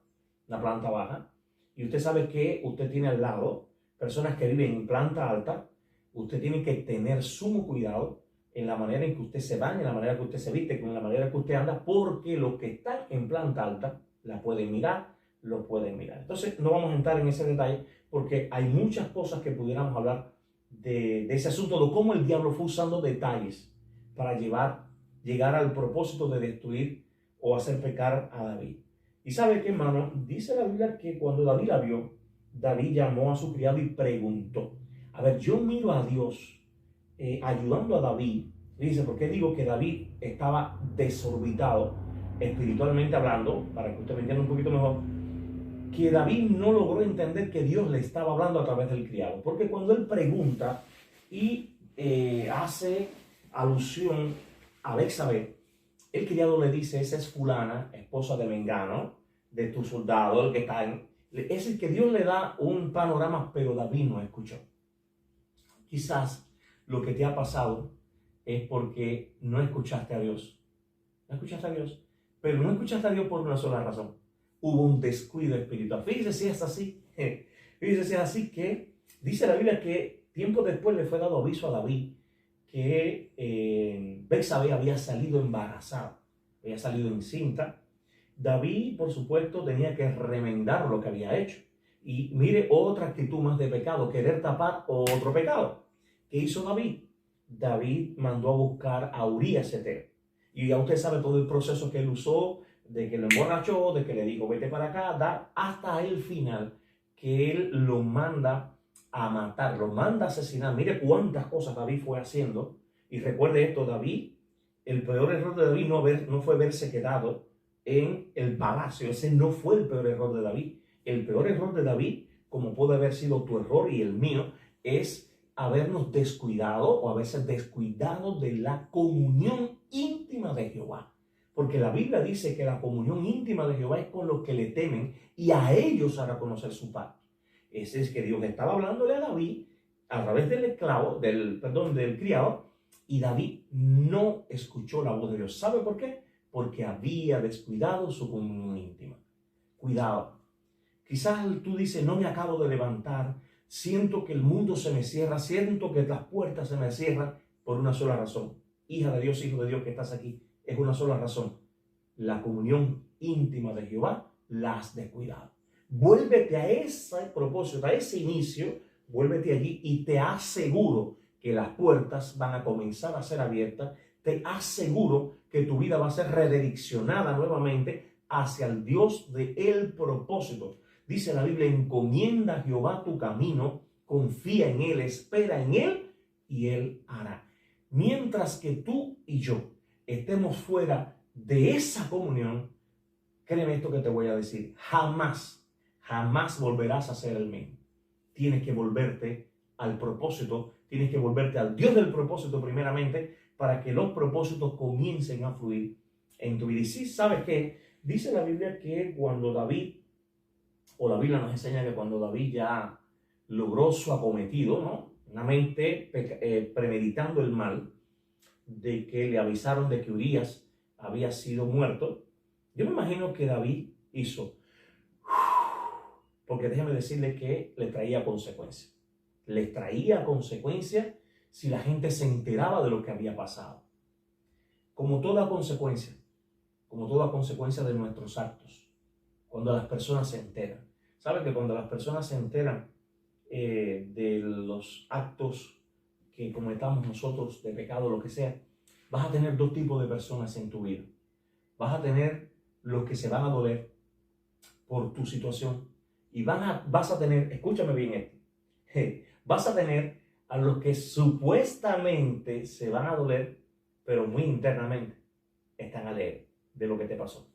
una planta baja, y usted sabe que usted tiene al lado personas que viven en planta alta, usted tiene que tener sumo cuidado en la manera en que usted se baña, en la manera que usted se viste, en la manera que usted anda, porque los que están en planta alta la pueden mirar, lo pueden mirar. Entonces no vamos a entrar en ese detalle porque hay muchas cosas que pudiéramos hablar de ese asunto, de cómo el diablo fue usando detalles para llegar al propósito de destruir o hacer pecar a David. Y sabe qué, hermano, dice la Biblia que cuando David la vio, David llamó a su criado y preguntó. A ver, yo miro a Dios ayudando a David. Dice, ¿por qué digo que David estaba desorbitado espiritualmente hablando? Para que usted me entienda un poquito mejor. Que David no logró entender que Dios le estaba hablando a través del criado. Porque cuando él pregunta y hace alusión a Betsabé, el criado le dice, esa es fulana, esposa de Mengano, de tu soldado, el que está en... Es el que Dios le da un panorama, pero David no escuchó. Quizás lo que te ha pasado es porque no escuchaste a Dios. No escuchaste a Dios, pero no escuchaste a Dios por una sola razón. Hubo un descuido espiritual. Fíjese si es así. Fíjese si es así que dice la Biblia que tiempo después le fue dado aviso a David que Betsabé había salido embarazada, había salido encinta. David, por supuesto, tenía que remendar lo que había hecho. Y mire otra actitud más de pecado, querer tapar otro pecado. ¿Qué hizo David? David mandó a buscar a Urías Eteo. Y ya usted sabe todo el proceso que él usó, de que lo emborrachó, de que le dijo vete para acá, hasta el final, que él lo manda a matar, lo manda a asesinar. Mire cuántas cosas David fue haciendo. Y recuerde esto, David, el peor error de David no fue haberse quedado en el palacio. Ese no fue el peor error de David. El peor error de David, como puede haber sido tu error y el mío, es habernos descuidado o haberse descuidado de la comunión íntima de Jehová. Porque la Biblia dice que la comunión íntima de Jehová es con los que le temen y a ellos hará conocer su pacto. Ese es que Dios estaba hablándole a David a través del esclavo, del criado, y David no escuchó la voz de Dios. ¿Sabe por qué? Porque había descuidado su comunión íntima. Cuidado. Quizás tú dices, no me acabo de levantar, siento que el mundo se me cierra, siento que las puertas se me cierran por una sola razón. Hija de Dios, hijo de Dios que estás aquí, es una sola razón. La comunión íntima de Jehová la has descuidado. Vuélvete a ese propósito, a ese inicio, vuélvete allí y te aseguro que las puertas van a comenzar a ser abiertas. Te aseguro que tu vida va a ser redireccionada nuevamente hacia el Dios del propósito. Dice la Biblia, encomienda a Jehová tu camino, confía en Él, espera en Él y Él hará. Mientras que tú y yo estemos fuera de esa comunión, créeme esto que te voy a decir, jamás volverás a ser el mismo. Tienes que volverte al propósito, tienes que volverte al Dios del propósito primeramente para que los propósitos comiencen a fluir en tu vida. Y sí, ¿sabes qué? Dice la Biblia que cuando David, o la Biblia nos enseña que cuando David ya logró su acometido, ¿no? Una mente premeditando el mal, de que le avisaron de que Urías había sido muerto, yo me imagino que David hizo, porque déjeme decirle que le traía consecuencias. Le traía consecuencias si la gente se enteraba de lo que había pasado. Como toda consecuencia de nuestros actos, cuando las personas se enteran. ¿Sabes que cuando las personas se enteran de los actos que cometamos nosotros, de pecado, lo que sea, vas a tener dos tipos de personas en tu vida? Vas a tener los que se van a doler por tu situación y vas a tener, escúchame bien esto, vas a tener a los que supuestamente se van a doler, pero muy internamente están alegres de lo que te pasó.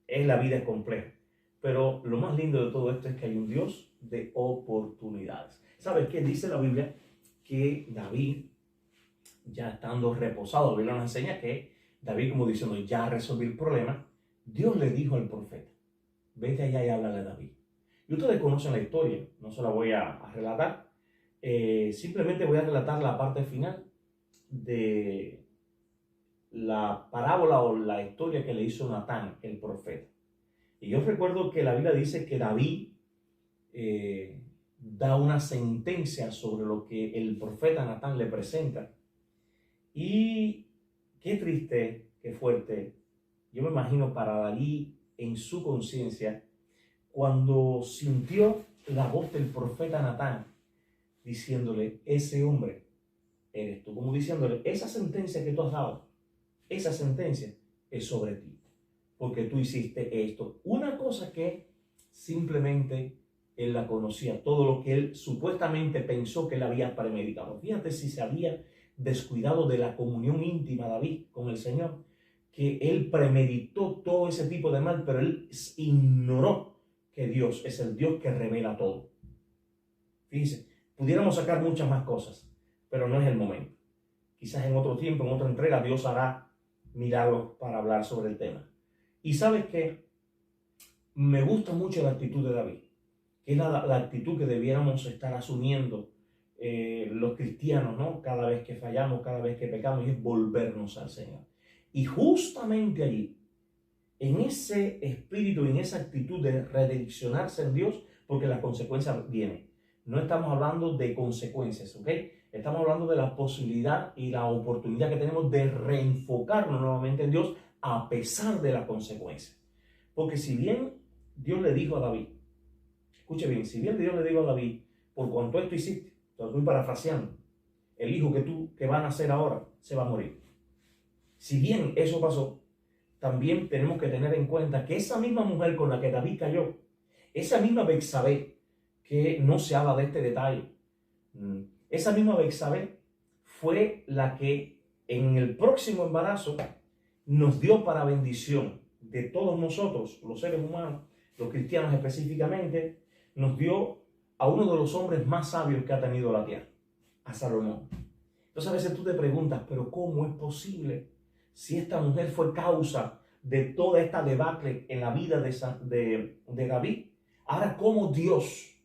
La vida es compleja, pero lo más lindo de todo esto es que hay un Dios de oportunidades. ¿Sabes qué dice la Biblia? Que David, ya estando reposado, la Biblia nos enseña que David, como diciendo, ya resolví el problema, Dios le dijo al profeta, vete allá y háblale a David. Y ustedes conocen la historia, no se la voy a relatar, simplemente voy a relatar la parte final de la parábola o la historia que le hizo Natán, el profeta. Y yo recuerdo que la Biblia dice que David da una sentencia sobre lo que el profeta Natán le presenta. Y qué triste, qué fuerte, yo me imagino para David en su conciencia, cuando sintió la voz del profeta Natán diciéndole, ese hombre eres tú, como diciéndole, esa sentencia que tú has dado, esa sentencia es sobre ti, porque tú hiciste esto. Una cosa que simplemente él la conocía, todo lo que él supuestamente pensó que él había premeditado. Fíjate si se había descuidado de la comunión íntima David con el Señor, que él premeditó todo ese tipo de mal, pero él ignoró que Dios es el Dios que revela todo. Fíjense, pudiéramos sacar muchas más cosas, pero no es el momento. Quizás en otro tiempo, en otra entrega, Dios hará milagros para hablar sobre el tema. Y sabes que me gusta mucho la actitud de David, que es la actitud que debiéramos estar asumiendo los cristianos, ¿no? Cada vez que fallamos, cada vez que pecamos, y es volvernos al Señor. Y justamente allí, en ese espíritu, en esa actitud de redireccionarse en Dios, porque las consecuencias vienen. No estamos hablando de consecuencias, ¿ok? Estamos hablando de la posibilidad y la oportunidad que tenemos de reenfocarnos nuevamente en Dios a pesar de las consecuencias. Porque si bien Dios le dijo a David, escuche bien, si bien Dios le dijo a David, por cuanto esto hiciste, lo estoy parafraseando, el hijo que va a nacer ahora se va a morir. Si bien eso pasó, también tenemos que tener en cuenta que esa misma mujer con la que David cayó, esa misma Betsabé, que no se habla de este detalle, esa misma Betsabé fue la que en el próximo embarazo nos dio para bendición de todos nosotros, los seres humanos, los cristianos específicamente, nos dio a uno de los hombres más sabios que ha tenido la tierra, a Salomón. Entonces a veces tú te preguntas, pero ¿cómo es posible? Si esta mujer fue causa de toda esta debacle en la vida de David, ahora ¿cómo Dios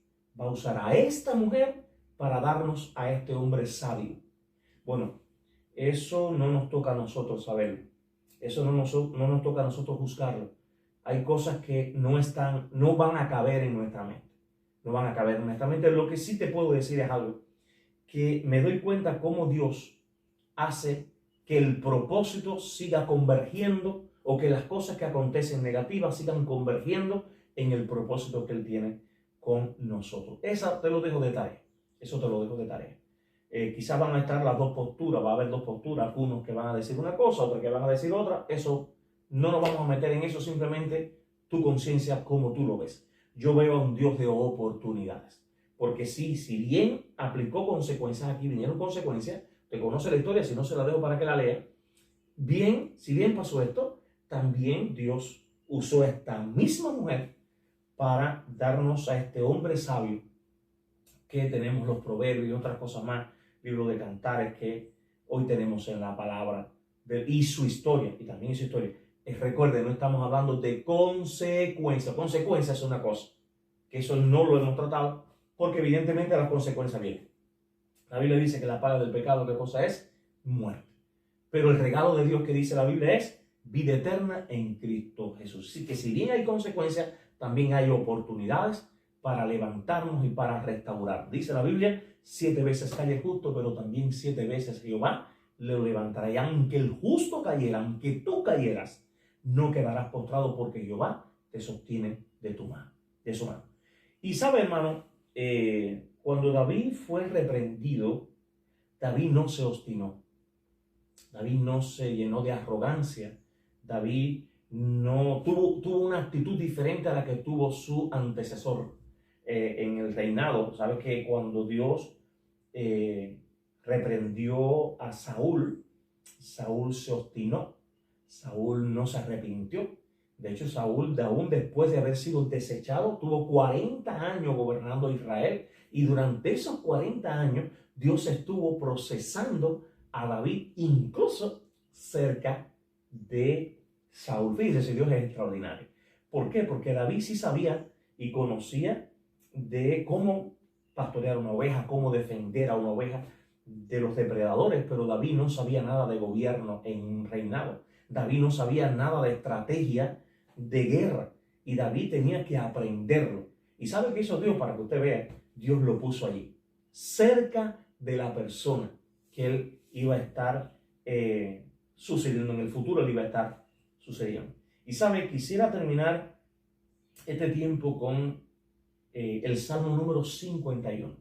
va a usar a esta mujer para darnos a este hombre sabio? Bueno, eso no nos toca a nosotros saberlo. Eso no nos toca a nosotros juzgarlo. Hay cosas que no van a caber en nuestra mente. No van a caber en nuestra mente. Lo que sí te puedo decir es algo, que me doy cuenta cómo Dios hace que el propósito siga convergiendo, o que las cosas que acontecen negativas sigan convergiendo en el propósito que Él tiene con nosotros. Esa te lo dejo de tarea. Eso te lo dejo de tarea. Quizás van a estar las dos posturas, va a haber dos posturas, unos que van a decir una cosa, otros que van a decir otra. Eso no nos vamos a meter en eso, simplemente tu conciencia como tú lo ves. Yo veo a un Dios de oportunidades, porque sí, si bien aplicó consecuencias aquí, vinieron consecuencias, te conoce la historia, si no se la dejo para que la lea. Bien, si bien pasó esto, también Dios usó a esta misma mujer para darnos a este hombre sabio, que tenemos los proverbios y otras cosas más, libro de Cantares que hoy tenemos en la palabra y su historia, y también su historia. Recuerden, no estamos hablando de consecuencias. Consecuencias es una cosa, que eso no lo hemos tratado, porque evidentemente las consecuencias vienen. La Biblia dice que la paga del pecado, ¿qué cosa es? Muerte. Pero el regalo de Dios que dice la Biblia es vida eterna en Cristo Jesús. Así que si bien hay consecuencias, también hay oportunidades para levantarnos y para restaurar. Dice la Biblia, 7 veces cae el justo, pero también 7 veces Jehová lo levantará. Y aunque el justo cayera, aunque tú cayeras, no quedarás postrado, porque Jehová te sostiene de su mano. Y sabe, hermano, cuando David fue reprendido, David no se obstinó. David no se llenó de arrogancia. David no tuvo una actitud diferente a la que tuvo su antecesor en el reinado. Sabes que cuando Dios reprendió a Saúl, Saúl se obstinó, Saúl no se arrepintió. De hecho, Saúl, aún después de haber sido desechado, tuvo 40 años gobernando Israel. Y durante esos 40 años, Dios estuvo procesando a David, incluso cerca de Saúl. Fíjese, si Dios es extraordinario. ¿Por qué? Porque David sí sabía y conocía de cómo pastorear una oveja, cómo defender a una oveja de los depredadores, pero David no sabía nada de gobierno en un reinado. David no sabía nada de estrategia de guerra y David tenía que aprenderlo. ¿Y sabe qué hizo Dios? Para que usted vea, Dios lo puso allí, cerca de la persona que él iba a estar sucediendo en el futuro, él iba a estar sucediendo. Y sabe, quisiera terminar este tiempo con el Salmo número 51,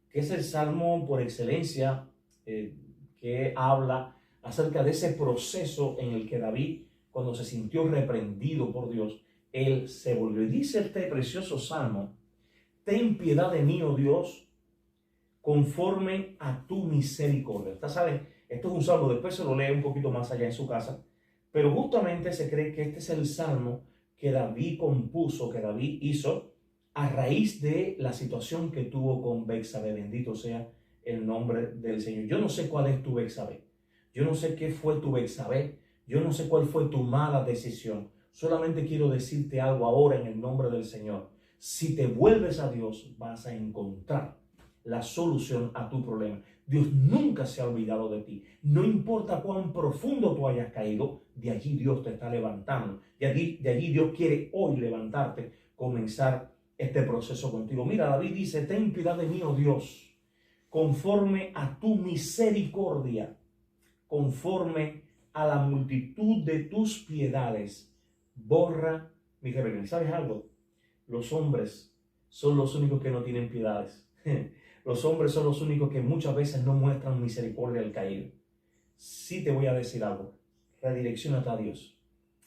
que es el Salmo por excelencia que habla acerca de ese proceso en el que David, cuando se sintió reprendido por Dios, él se volvió. Y dice este precioso Salmo: ten piedad de mí, oh Dios, conforme a tu misericordia. Usted sabe, esto es un salmo, después se lo lee un poquito más allá en su casa, pero justamente se cree que este es el salmo que David compuso, que David hizo a raíz de la situación que tuvo con Betsabé. Bendito sea el nombre del Señor. Yo no sé cuál es tu Betsabé, yo no sé qué fue tu Betsabé, yo no sé cuál fue tu mala decisión. Solamente quiero decirte algo ahora en el nombre del Señor. Si te vuelves a Dios, vas a encontrar la solución a tu problema. Dios nunca se ha olvidado de ti. No importa cuán profundo tú hayas caído, de allí Dios te está levantando. De allí Dios quiere hoy levantarte, comenzar este proceso contigo. Mira, David dice: ten piedad de mí, oh Dios, conforme a tu misericordia, conforme a la multitud de tus piedades, borra mi rebelión. ¿Sabes algo? Los hombres son los únicos que no tienen piedades. Los hombres son los únicos que muchas veces no muestran misericordia al caído. Sí te voy a decir algo: redirecciónate a Dios.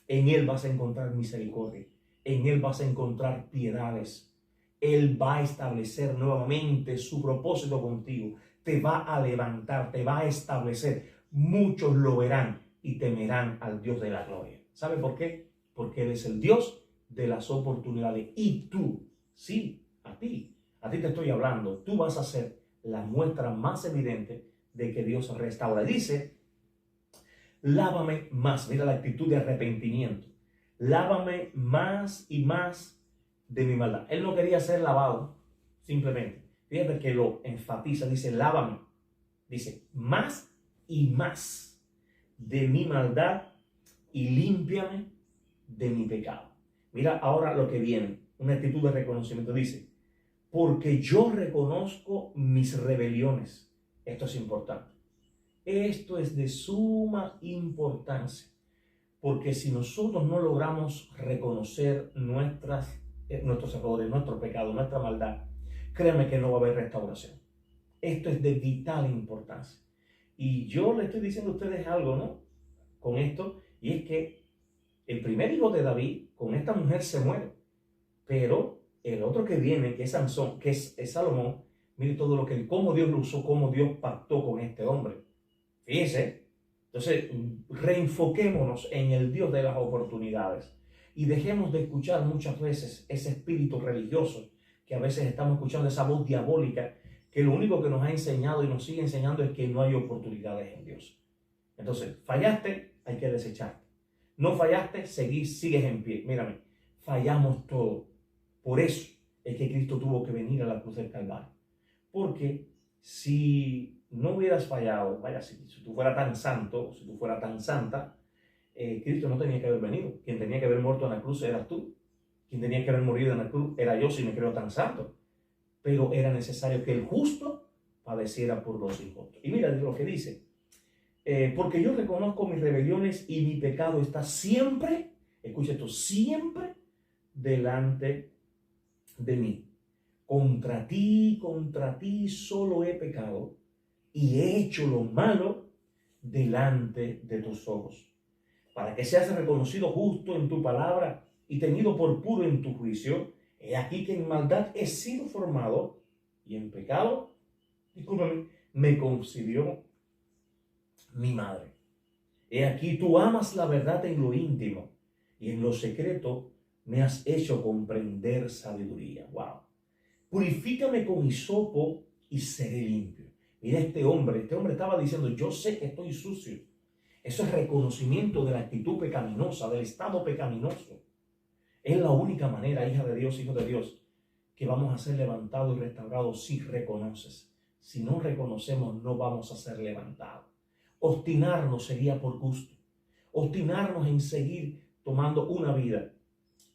En Él vas a encontrar misericordia. En Él vas a encontrar piedades. Él va a establecer nuevamente su propósito contigo. Te va a levantar, te va a establecer. Muchos lo verán y temerán al Dios de la gloria. ¿Sabe por qué? Porque Él es el Dios de las oportunidades. Y tú, sí, a ti te estoy hablando. Tú vas a ser la muestra más evidente de que Dios restaura. Dice: lávame más. Mira la actitud de arrepentimiento. Lávame más y más de mi maldad. Él no quería ser lavado, simplemente. Fíjate que lo enfatiza. Dice: lávame. Dice: más y más de mi maldad y límpiame de mi pecado. Mira ahora lo que viene. Una actitud de reconocimiento. Dice: porque yo reconozco mis rebeliones. Esto es importante. Esto es de suma importancia. Porque si nosotros no logramos reconocer nuestros errores, nuestro pecado, nuestra maldad, créanme que no va a haber restauración. Esto es de vital importancia. Y yo le estoy diciendo a ustedes algo, ¿no? Con esto, y es que el primer hijo de David con esta mujer se muere, pero el otro que viene, que es Sansón, que es Salomón, mire todo lo que, cómo Dios lo usó, cómo Dios pactó con este hombre. Fíjese. Entonces, reenfoquémonos en el Dios de las oportunidades y dejemos de escuchar muchas veces ese espíritu religioso que a veces estamos escuchando, esa voz diabólica que lo único que nos ha enseñado y nos sigue enseñando es que no hay oportunidades en Dios. Entonces, fallaste, hay que desecharte. No fallaste, sigues en pie. Mírame, fallamos todo. Por eso es que Cristo tuvo que venir a la cruz del Calvario. Porque si no hubieras fallado, vaya, si tú fueras tan santo, si tú fueras tan santa, Cristo no tenía que haber venido. Quien tenía que haber muerto en la cruz eras tú. Quien tenía que haber morido en la cruz era yo, si me creo tan santo. Pero era necesario que el justo padeciera por los injustos. Y mira lo que dice. Porque yo reconozco mis rebeliones y mi pecado está siempre, escucha esto, siempre delante de mí. contra ti solo he pecado y he hecho lo malo delante de tus ojos, para que seas reconocido justo en tu palabra y tenido por puro en tu juicio. He aquí que en maldad he sido formado y en pecado, discúlpame, me concibió mi madre. He aquí tú amas la verdad en lo íntimo y en lo secreto me has hecho comprender sabiduría. Wow. Purifícame con hisopo y seré limpio. Mira, este hombre estaba diciendo, yo sé que estoy sucio. Eso es reconocimiento de la actitud pecaminosa, del estado pecaminoso. Es la única manera, hija de Dios, hijo de Dios, que vamos a ser levantados y restaurados si reconoces. Si no reconocemos, no vamos a ser levantados. Obstinarnos sería por gusto. Obstinarnos en seguir tomando una vida,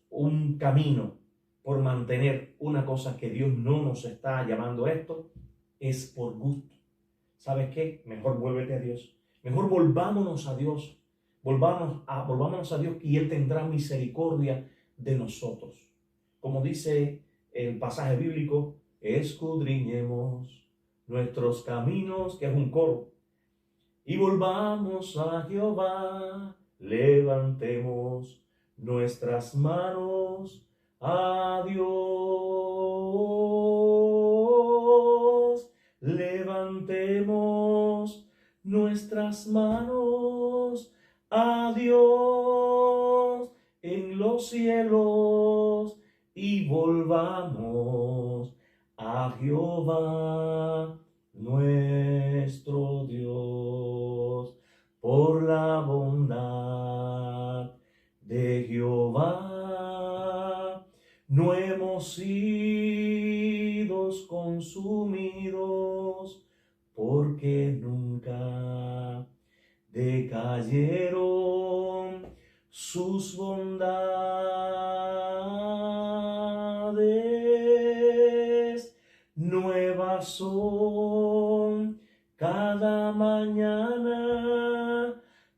un camino, por mantener una cosa que Dios no nos está llamando a esto, es por gusto. ¿Sabes qué? Mejor vuélvete a Dios. Mejor volvámonos a Dios. Volvámonos a Dios y Él tendrá misericordia de nosotros. Como dice el pasaje bíblico, escudriñemos nuestros caminos, que es un coro, y volvamos a Jehová, levantemos nuestras manos a Dios, levantemos nuestras manos a Dios en los cielos y volvamos a Jehová nuestro Dios. Por la bondad de Jehová no hemos sido consumidos, porque nunca decayeron sus bondades. Nuevas son cada mañana,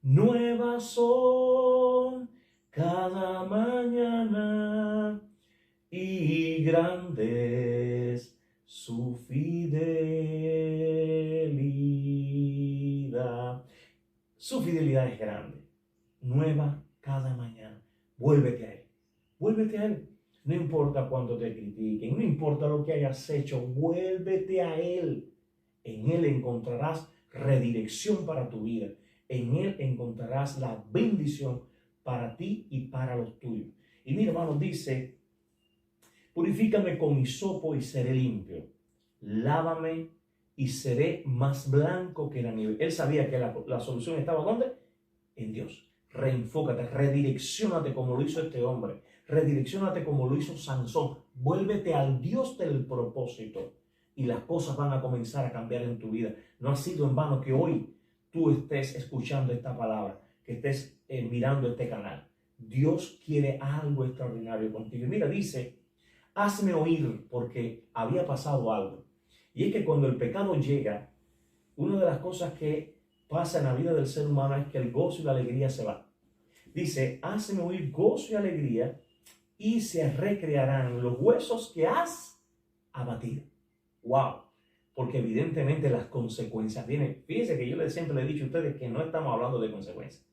nuevas son cada mañana, y grande es su fidelidad. Su fidelidad es grande, nueva cada mañana. Vuélvete a Él, vuélvete a Él. No importa cuánto te critiquen, no importa lo que hayas hecho, vuélvete a Él. En Él encontrarás redirección para tu vida. En Él encontrarás la bendición para ti y para los tuyos. Y mira, hermano, dice, purifícame con hisopo y seré limpio. Lávame y seré más blanco que la nieve. Él sabía que la solución estaba ¿dónde? En Dios. Reenfócate, redirecciónate como lo hizo este hombre. Redirecciónate como lo hizo Sansón. Vuélvete al Dios del propósito y las cosas van a comenzar a cambiar en tu vida. No ha sido en vano que hoy tú estés escuchando esta palabra, que estés mirando este canal. Dios quiere algo extraordinario contigo. Y mira, dice, hazme oír, porque había pasado algo. Y es que cuando el pecado llega, una de las cosas que pasa en la vida del ser humano es que el gozo y la alegría se van. Dice, hazme oír gozo y alegría, y se recrearán los huesos que has abatido. ¡Wow! Porque evidentemente las consecuencias vienen. Fíjense que yo siempre le he dicho a ustedes que no estamos hablando de consecuencias.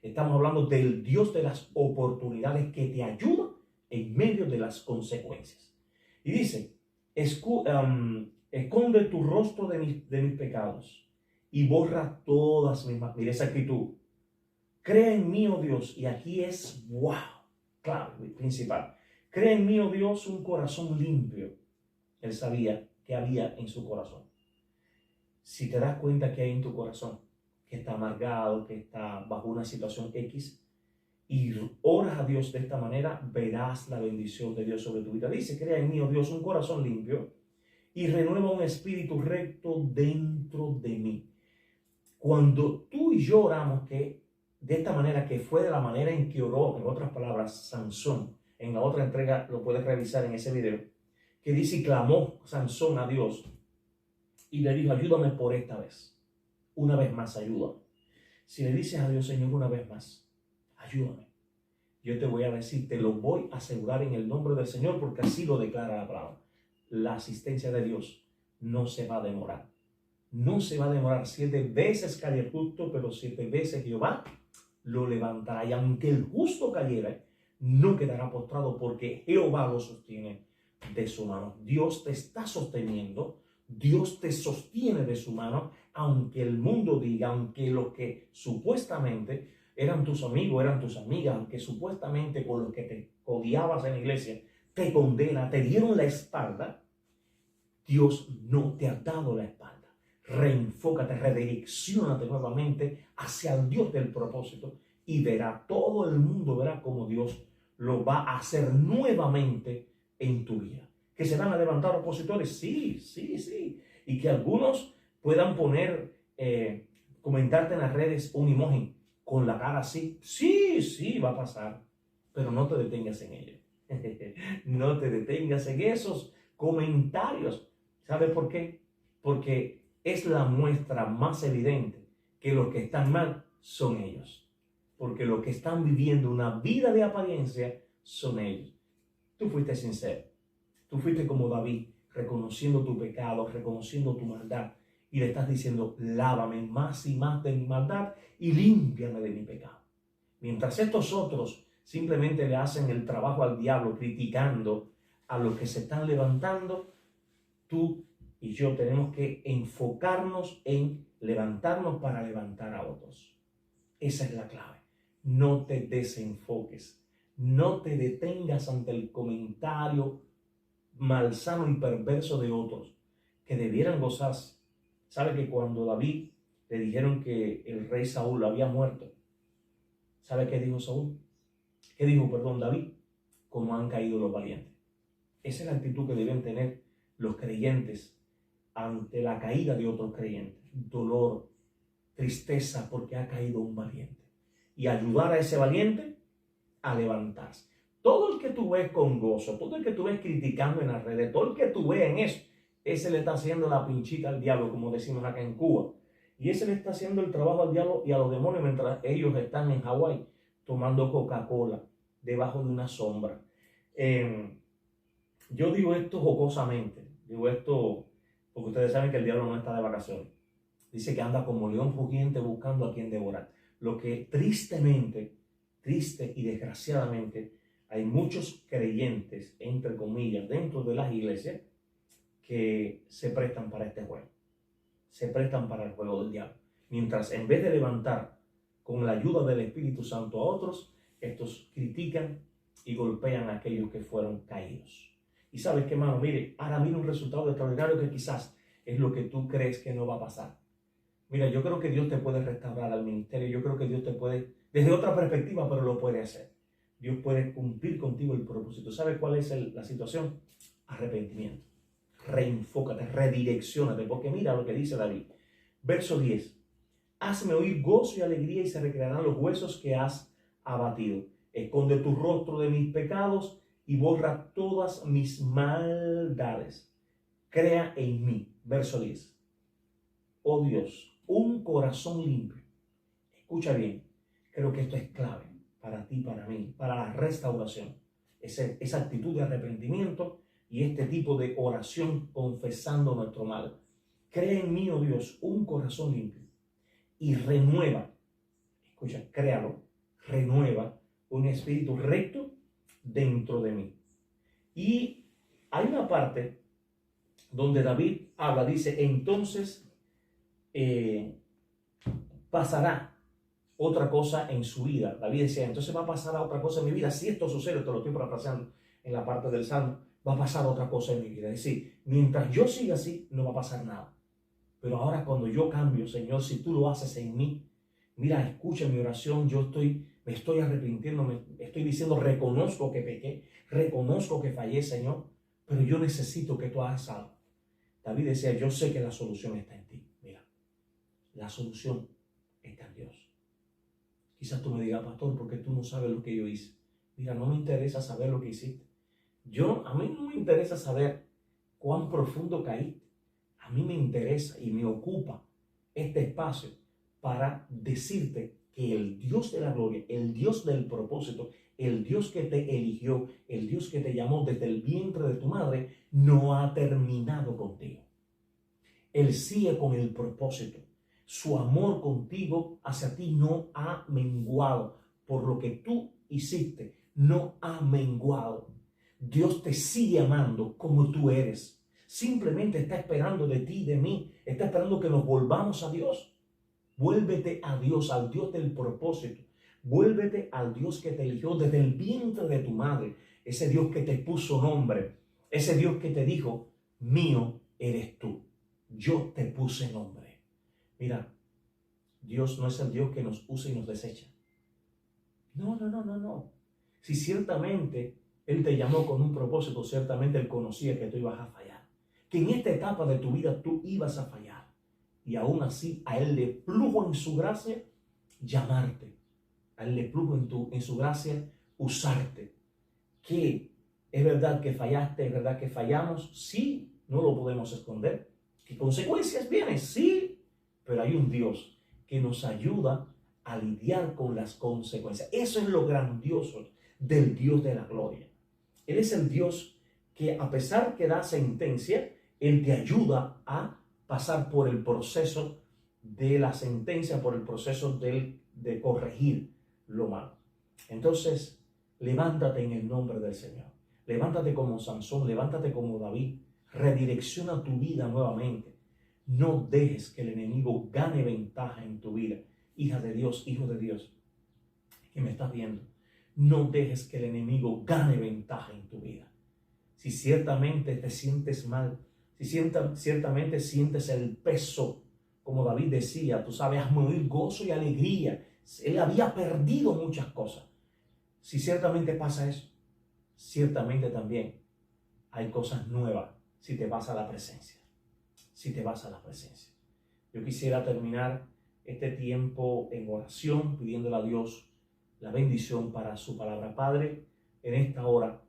Estamos hablando del Dios de las oportunidades que te ayuda en medio de las consecuencias. Y dice, esconde tu rostro de mis pecados y borra todas mis maldades. Mira esa actitud. Crea en mí, oh Dios, y aquí es, wow, clave, principal. Crea en mí, oh Dios, un corazón limpio. Él sabía que había en su corazón. Si te das cuenta que hay en tu corazón, que está amargado, que está bajo una situación X, y oras a Dios de esta manera, verás la bendición de Dios sobre tu vida. Dice, crea en mí, oh Dios, un corazón limpio y renueva un espíritu recto dentro de mí. Cuando tú y yo oramos que de esta manera, que fue de la manera en que oró, en otras palabras, Sansón, en la otra entrega lo puedes revisar en ese video, que dice y clamó Sansón a Dios y le dijo, ayúdame por esta vez, una vez más, ayúdame. Si le dices a Dios, Señor, una vez más, ayúdame, yo te voy a decir, te lo voy a asegurar en el nombre del Señor, porque así lo declara la palabra. la asistencia de Dios no se va a demorar. No se va a demorar. 7 veces cae el justo, pero 7 veces Jehová lo levantará. Y aunque el justo cayera, no quedará postrado, porque Jehová lo sostiene de su mano. Dios te está sosteniendo. Dios te sostiene de su mano, aunque el mundo diga, aunque los que supuestamente eran tus amigos, eran tus amigas, aunque supuestamente con los que te odiabas en la iglesia te condena, te dieron la espalda, Dios no te ha dado la espalda. Reenfócate, redirecciónate nuevamente hacia el Dios del propósito y verá, todo el mundo verá cómo Dios lo va a hacer nuevamente en tu vida. ¿Que se van a levantar opositores? Sí, sí, sí. Y que algunos puedan poner, comentarte en las redes un emoji con la cara así. Sí, sí, va a pasar. Pero no te detengas en ello. No te detengas en esos comentarios. ¿Sabes por qué? Porque es la muestra más evidente que los que están mal son ellos. Porque los que están viviendo una vida de apariencia son ellos. Tú fuiste sincero. Tú fuiste como David, reconociendo tu pecado, reconociendo tu maldad. Y le estás diciendo, lávame más y más de mi maldad y límpiame de mi pecado. Mientras estos otros simplemente le hacen el trabajo al diablo, criticando a los que se están levantando, tú y yo tenemos que enfocarnos en levantarnos para levantar a otros. Esa es la clave. No te desenfoques. No te detengas ante el comentario malsano y perverso de otros que debieran gozarse. ¿Sabe que cuando David le dijeron que el rey Saúl había muerto? ¿Sabe qué dijo Saúl? ¿Qué dijo, David? Como han caído los valientes. Esa es la actitud que deben tener los creyentes ante la caída de otros creyentes. Dolor, tristeza porque ha caído un valiente. Y ayudar a ese valiente a levantarse. Todo el que tú ves con gozo, todo el que tú ves criticando en las redes, todo el que tú ves en eso, ese le está haciendo la pinchita al diablo, como decimos acá en Cuba. Y ese le está haciendo el trabajo al diablo y a los demonios mientras ellos están en Hawái tomando Coca-Cola debajo de una sombra. Yo digo esto jocosamente, digo esto porque ustedes saben que el diablo no está de vacaciones. Dice que anda como león rugiente buscando a quien devorar. Lo que triste y desgraciadamente, hay muchos creyentes, entre comillas, dentro de las iglesias que se prestan para este juego. Se prestan para el juego del diablo. Mientras en vez de levantar con la ayuda del Espíritu Santo a otros, estos critican y golpean a aquellos que fueron caídos. Y sabes qué, hermano, ahora mira un resultado extraordinario que quizás es lo que tú crees que no va a pasar. Mira, yo creo que Dios te puede restaurar al ministerio. Yo creo que Dios te puede, desde otra perspectiva, pero lo puede hacer. Dios puede cumplir contigo el propósito. ¿Sabes cuál es la situación? Arrepentimiento. Reenfócate, redirecciónate, porque mira lo que dice David. Verso 10. Hazme oír gozo y alegría y se recrearán los huesos que has abatido. Esconde tu rostro de mis pecados y borra todas mis maldades. Crea en mí. Verso 10. Oh Dios, un corazón limpio. Escucha bien, creo que esto es clave para ti, para mí, para la restauración. Esa actitud de arrepentimiento y este tipo de oración confesando nuestro mal. Crea en mí, oh Dios, un corazón limpio y renueva, escucha, créalo, renueva un espíritu recto dentro de mí. Y hay una parte donde David habla, dice, entonces pasará otra cosa en su vida. David decía, entonces va a pasar otra cosa en mi vida. Si esto sucede, te lo estoy parafraseando en la parte del Salmo, va a pasar otra cosa en mi vida. Es decir, mientras yo siga así, no va a pasar nada. Pero ahora cuando yo cambio, Señor, si tú lo haces en mí, mira, escucha mi oración, me estoy arrepintiendo, me estoy diciendo, reconozco que pequé, reconozco que fallé, Señor, pero yo necesito que tú hagas algo. David decía, yo sé que la solución está en ti. Mira, la solución está en Dios. Quizás tú me digas, pastor, porque tú no sabes lo que yo hice. Mira, no me interesa saber lo que hiciste. A mí no me interesa saber cuán profundo caíste. A mí me interesa y me ocupa este espacio para decirte que el Dios de la gloria, el Dios del propósito, el Dios que te eligió, el Dios que te llamó desde el vientre de tu madre, no ha terminado contigo. Él sigue con el propósito. Su amor contigo hacia ti no ha menguado. Por lo que tú hiciste, no ha menguado. Dios te sigue amando como tú eres. Simplemente está esperando de ti y de mí. Está esperando que nos volvamos a Dios. Vuélvete a Dios, al Dios del propósito. Vuélvete al Dios que te eligió desde el vientre de tu madre. Ese Dios que te puso nombre. Ese Dios que te dijo, mío eres tú. Yo te puse nombre. Mira, Dios no es el Dios que nos usa y nos desecha. No. Si ciertamente Él te llamó con un propósito, ciertamente Él conocía que tú ibas a fallar. Que en esta etapa de tu vida tú ibas a fallar. Y aún así a Él le plugo en su gracia llamarte. A Él le plugo en su gracia usarte. Que es verdad que fallaste, es verdad que fallamos, sí, no lo podemos esconder. ¿Qué consecuencias vienen? Sí, pero hay un Dios que nos ayuda a lidiar con las consecuencias. Eso es lo grandioso del Dios de la gloria. Él es el Dios que, a pesar que da sentencia, Él te ayuda a pasar por el proceso de la sentencia, por el proceso de corregir lo malo. Entonces, levántate en el nombre del Señor. Levántate como Sansón, levántate como David. Redirecciona tu vida nuevamente. No dejes que el enemigo gane ventaja en tu vida. Hija de Dios, hijo de Dios, que me estás viendo. No dejes que el enemigo gane ventaja en tu vida. Si ciertamente te sientes mal, si ciertamente sientes el peso, como David decía, tú sabes, hazme oír gozo y alegría. Él había perdido muchas cosas. Si ciertamente pasa eso, ciertamente también hay cosas nuevas si te vas a la presencia. Si te vas a la presencia. Yo quisiera terminar este tiempo en oración, pidiéndole a Dios la bendición para su palabra. Padre, en esta hora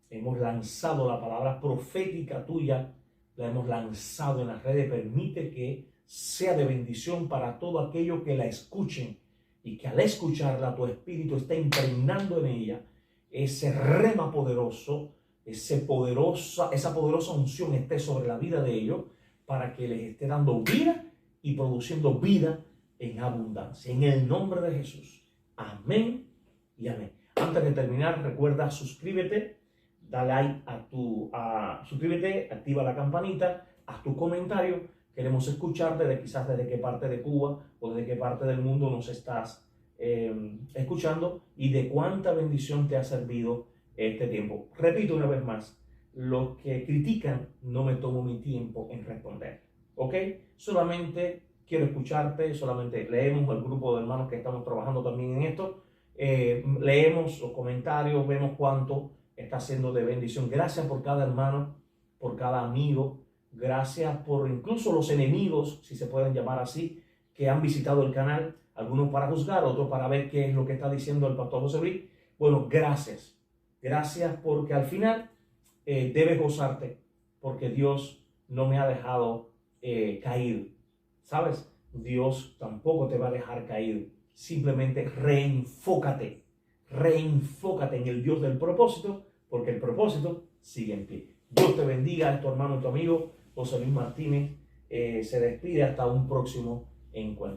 hemos lanzado la palabra profética tuya, la hemos lanzado en las redes. Permite que sea de bendición para todo aquello que la escuchen y que al escucharla tu espíritu esté impregnando en ella ese rema poderoso, esa poderosa unción esté sobre la vida de ellos para que les esté dando vida y produciendo vida en abundancia. En el nombre de Jesús. Amén y amén. Antes de terminar, recuerda, suscríbete, dale like suscríbete, activa la campanita, haz tu comentario. Queremos escucharte quizás desde qué parte de Cuba o desde qué parte del mundo nos estás escuchando y de cuánta bendición te ha servido este tiempo. Repito una vez más, los que critican no me tomo mi tiempo en responder, ¿ok? Solamente quiero escucharte, solamente leemos el grupo de hermanos que estamos trabajando también en esto, leemos los comentarios, vemos cuánto está siendo de bendición. Gracias por cada hermano, por cada amigo, gracias por incluso los enemigos, si se pueden llamar así, que han visitado el canal, algunos para juzgar, otros para ver qué es lo que está diciendo el pastor José Luis. Bueno, gracias porque al final debes gozarte, porque Dios no me ha dejado caer, ¿sabes? Dios tampoco te va a dejar caer. Simplemente reenfócate en el Dios del propósito, porque el propósito sigue en pie. Dios te bendiga, es tu hermano y tu amigo José Luis Martínez. Se despide hasta un próximo encuentro.